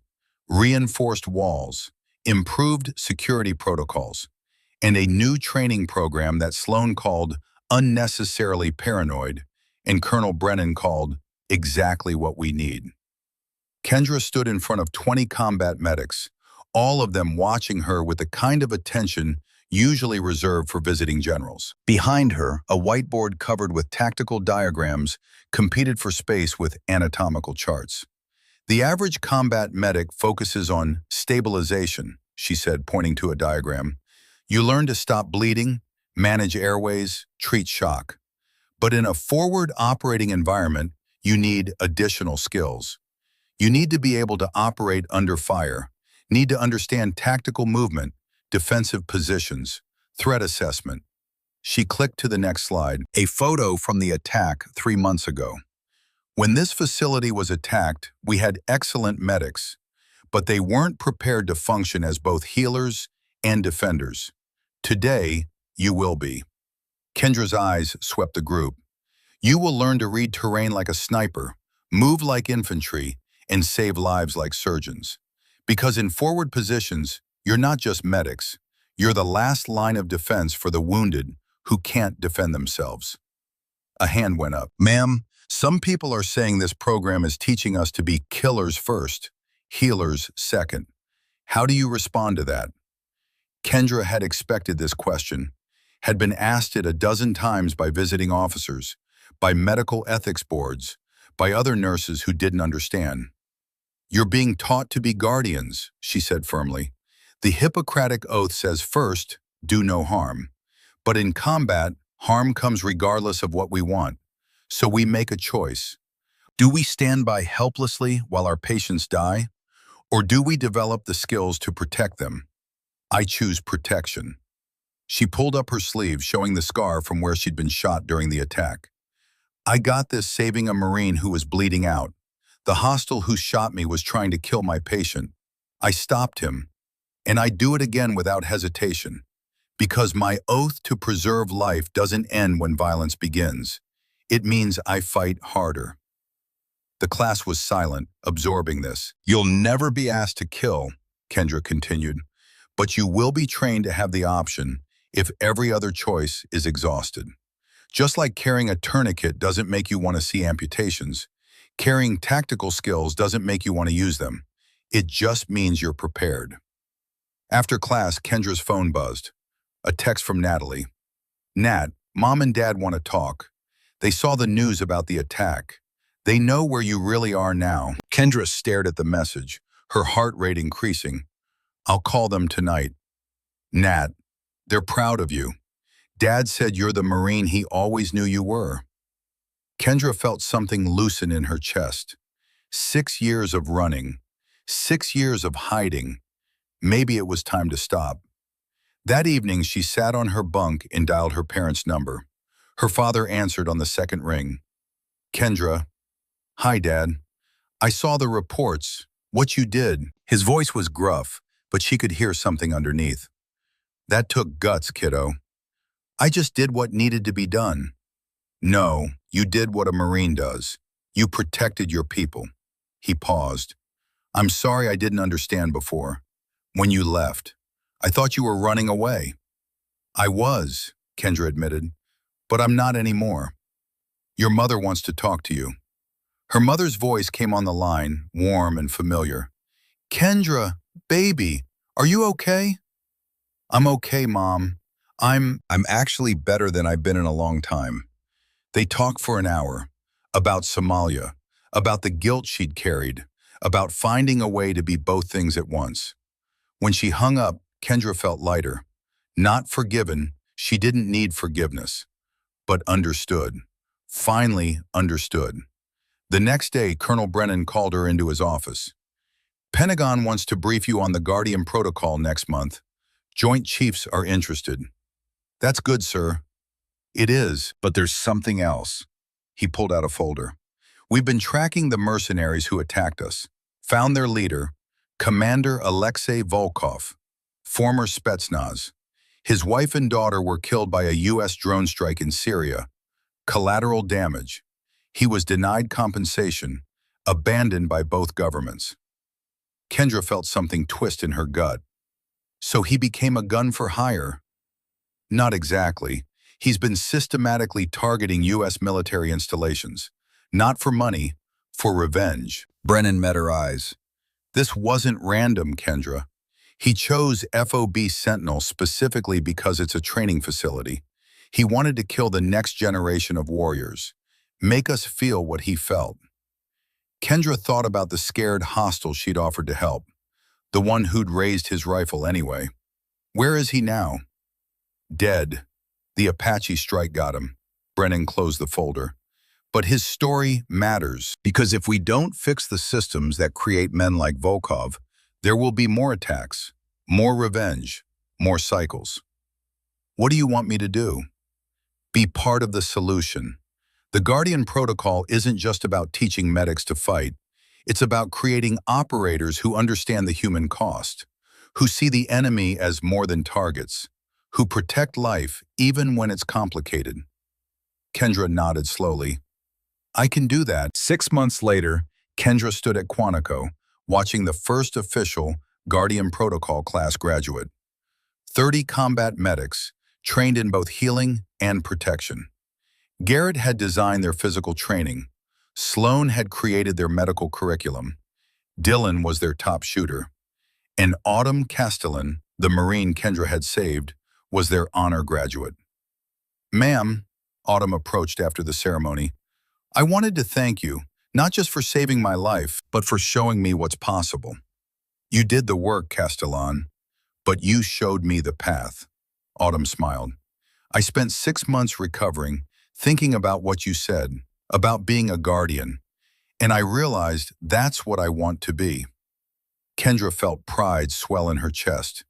reinforced walls, improved security protocols, and a new training program that Sloan called unnecessarily paranoid and Colonel Brennan called exactly what we need. Kendra stood in front of 20 combat medics, all of them watching her with the kind of attention usually reserved for visiting generals. Behind her, a whiteboard covered with tactical diagrams competed for space with anatomical charts. The average combat medic focuses on stabilization, she said, pointing to a diagram. You learn to stop bleeding, manage airways, treat shock. But in a forward operating environment, you need additional skills. You need to be able to operate under fire, need to understand tactical movement, defensive positions, threat assessment. She clicked to the next slide, a photo from the attack 3 months ago. When this facility was attacked, we had excellent medics, but they weren't prepared to function as both healers and defenders. Today, you will be. Kendra's eyes swept the group. You will learn to read terrain like a sniper, move like infantry, and save lives like surgeons. Because in forward positions, you're not just medics. You're the last line of defense for the wounded who can't defend themselves. A hand went up. Ma'am, some people are saying this program is teaching us to be killers first, healers second. How do you respond to that? Kendra had expected this question, had been asked it a dozen times by visiting officers, by medical ethics boards, by other nurses who didn't understand. You're being taught to be guardians, she said firmly. The Hippocratic Oath says first, do no harm. But in combat, harm comes regardless of what we want. So we make a choice. Do we stand by helplessly while our patients die? Or do we develop the skills to protect them? I choose protection. She pulled up her sleeve, showing the scar from where she'd been shot during the attack. I got this saving a Marine who was bleeding out. The hostile who shot me was trying to kill my patient. I stopped him, and I do it again without hesitation, because my oath to preserve life doesn't end when violence begins. It means I fight harder. The class was silent, absorbing this. You'll never be asked to kill, Kendra continued, but you will be trained to have the option if every other choice is exhausted. Just like carrying a tourniquet doesn't make you want to see amputations, carrying tactical skills doesn't make you want to use them. It just means you're prepared. After class, Kendra's phone buzzed. A text from Natalie. Nat, Mom and Dad want to talk. They saw the news about the attack. They know where you really are now. Kendra stared at the message, her heart rate increasing. I'll call them tonight. Nat, they're proud of you. Dad said you're the Marine he always knew you were. Kendra felt something loosen in her chest. 6 years of running, 6 years of hiding. Maybe it was time to stop. That evening, she sat on her bunk and dialed her parents' number. Her father answered on the second ring. Kendra, hi, Dad. I saw the reports, what you did. His voice was gruff, but she could hear something underneath. That took guts, kiddo. I just did what needed to be done. No, you did what a Marine does. You protected your people. He paused. I'm sorry I didn't understand before. When you left, I thought you were running away. I was, Kendra admitted, but I'm not anymore. Your mother wants to talk to you. Her mother's voice came on the line, warm and familiar. Kendra, baby, are you okay? I'm okay, Mom. I'm actually better than I've been in a long time. They talked for an hour about Somalia, about the guilt she'd carried, about finding a way to be both things at once. When she hung up, Kendra felt lighter. Not forgiven, she didn't need forgiveness, but understood. Finally understood. The next day, Colonel Brennan called her into his office. Pentagon wants to brief you on the Guardian Protocol next month. Joint Chiefs are interested. That's good, sir. It is, but there's something else. He pulled out a folder. We've been tracking the mercenaries who attacked us. Found their leader, Commander Alexei Volkov, former Spetsnaz. His wife and daughter were killed by a U.S. drone strike in Syria. Collateral damage. He was denied compensation, abandoned by both governments. Kendra felt something twist in her gut. So he became a gun for hire. Not exactly. He's been systematically targeting U.S. military installations. Not for money, for revenge. Brennan met her eyes. This wasn't random, Kendra. He chose FOB Sentinel specifically because it's a training facility. He wanted to kill the next generation of warriors. Make us feel what he felt. Kendra thought about the scared hostile she'd offered to help. The one who'd raised his rifle anyway. Where is he now? Dead. The Apache strike got him. Brennan closed the folder. But his story matters, because if we don't fix the systems that create men like Volkov, there will be more attacks, more revenge, more cycles. What do you want me to do? Be part of the solution. The Guardian Protocol isn't just about teaching medics to fight. It's about creating operators who understand the human cost, who see the enemy as more than targets, who protect life even when it's complicated. Kendra nodded slowly. I can do that. 6 months later, Kendra stood at Quantico, watching the first official Guardian Protocol class graduate. 30 combat medics, trained in both healing and protection. Garrett had designed their physical training. Sloan had created their medical curriculum. Dylan was their top shooter. And Autumn Castellan, the Marine Kendra had saved, was their honor graduate. Ma'am, Autumn approached after the ceremony, I wanted to thank you, not just for saving my life, but for showing me what's possible. You did the work, Castellan, but you showed me the path. Autumn smiled. I spent 6 months recovering, thinking about what you said, about being a guardian, and I realized that's what I want to be. Kendra felt pride swell in her chest.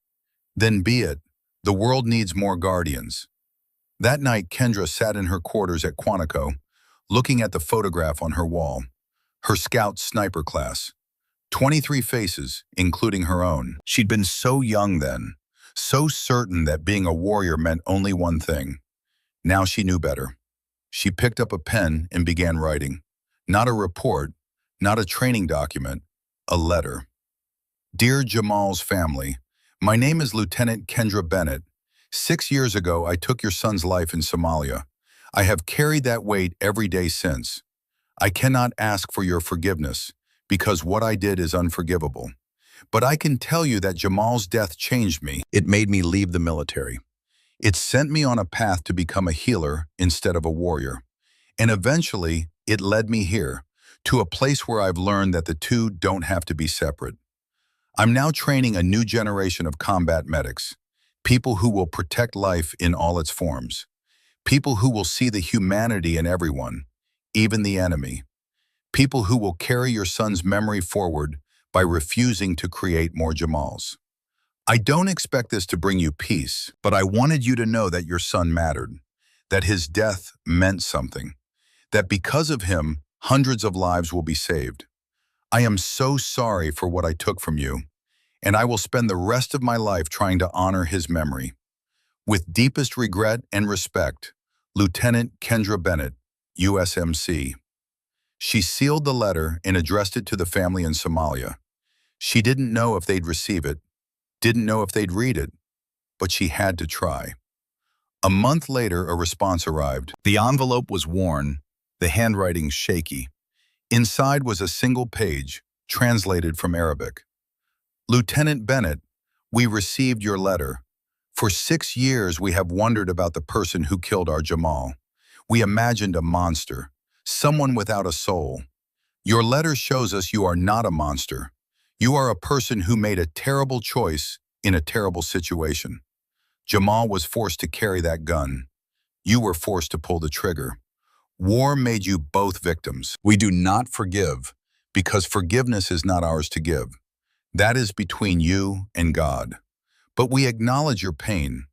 Then be it. The world needs more guardians. That night, Kendra sat in her quarters at Quantico, looking at the photograph on her wall. Her scout sniper class. 23 faces, including her own. She'd been so young then, so certain that being a warrior meant only one thing. Now she knew better. She picked up a pen and began writing. Not a report, not a training document, a letter. Dear Jamal's family, my name is Lieutenant Kendra Bennett. 6 years ago, I took your son's life in Somalia. I have carried that weight every day since. I cannot ask for your forgiveness, because what I did is unforgivable. But I can tell you that Jamal's death changed me. It made me leave the military. It sent me on a path to become a healer instead of a warrior. And eventually, it led me here, to a place where I've learned that the two don't have to be separate. I'm now training a new generation of combat medics, people who will protect life in all its forms, people who will see the humanity in everyone, even the enemy, people who will carry your son's memory forward by refusing to create more Jamals. I don't expect this to bring you peace, but I wanted you to know that your son mattered, that his death meant something, that because of him, hundreds of lives will be saved. I am so sorry for what I took from you, and I will spend the rest of my life trying to honor his memory. With deepest regret and respect, Lieutenant Kendra Bennett, USMC. She sealed the letter and addressed it to the family in Somalia. She didn't know if they'd receive it, didn't know if they'd read it, but she had to try. A month later, a response arrived. The envelope was worn, the handwriting shaky. Inside was a single page, translated from Arabic. Lieutenant Bennett, we received your letter. For 6 years, we have wondered about the person who killed our Jamal. We imagined a monster, someone without a soul. Your letter shows us you are not a monster. You are a person who made a terrible choice in a terrible situation. Jamal was forced to carry that gun. You were forced to pull the trigger. War made you both victims. We do not forgive because forgiveness is not ours to give. That is between you and God. But we acknowledge your pain.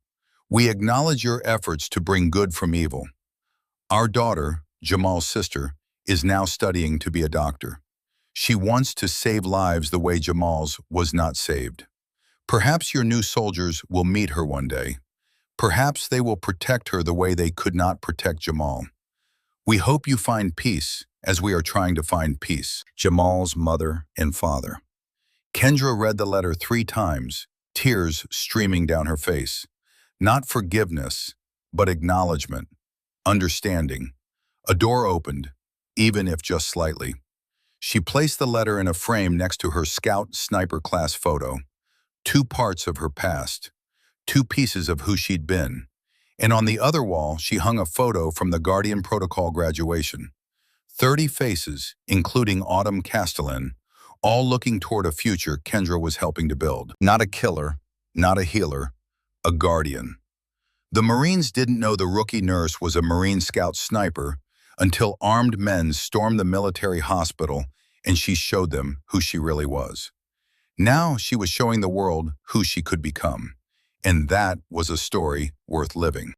We acknowledge your efforts to bring good from evil. Our daughter, Jamal's sister, is now studying to be a doctor. She wants to save lives the way Jamal's was not saved. Perhaps your new soldiers will meet her one day. Perhaps they will protect her the way they could not protect Jamal. We hope you find peace as we are trying to find peace. Jamal's mother and father. Kendra read the letter 3 times, tears streaming down her face. Not forgiveness, but acknowledgement, understanding. A door opened, even if just slightly. She placed the letter in a frame next to her Scout Sniper class photo. 2 parts of her past, 2 pieces of who she'd been. And on the other wall, she hung a photo from the Guardian Protocol graduation. 30 faces, including Autumn Castellan, all looking toward a future Kendra was helping to build. Not a killer, not a healer, a guardian. The Marines didn't know the rookie nurse was a Marine Scout sniper until armed men stormed the military hospital and she showed them who she really was. Now she was showing the world who she could become. And that was a story worth living.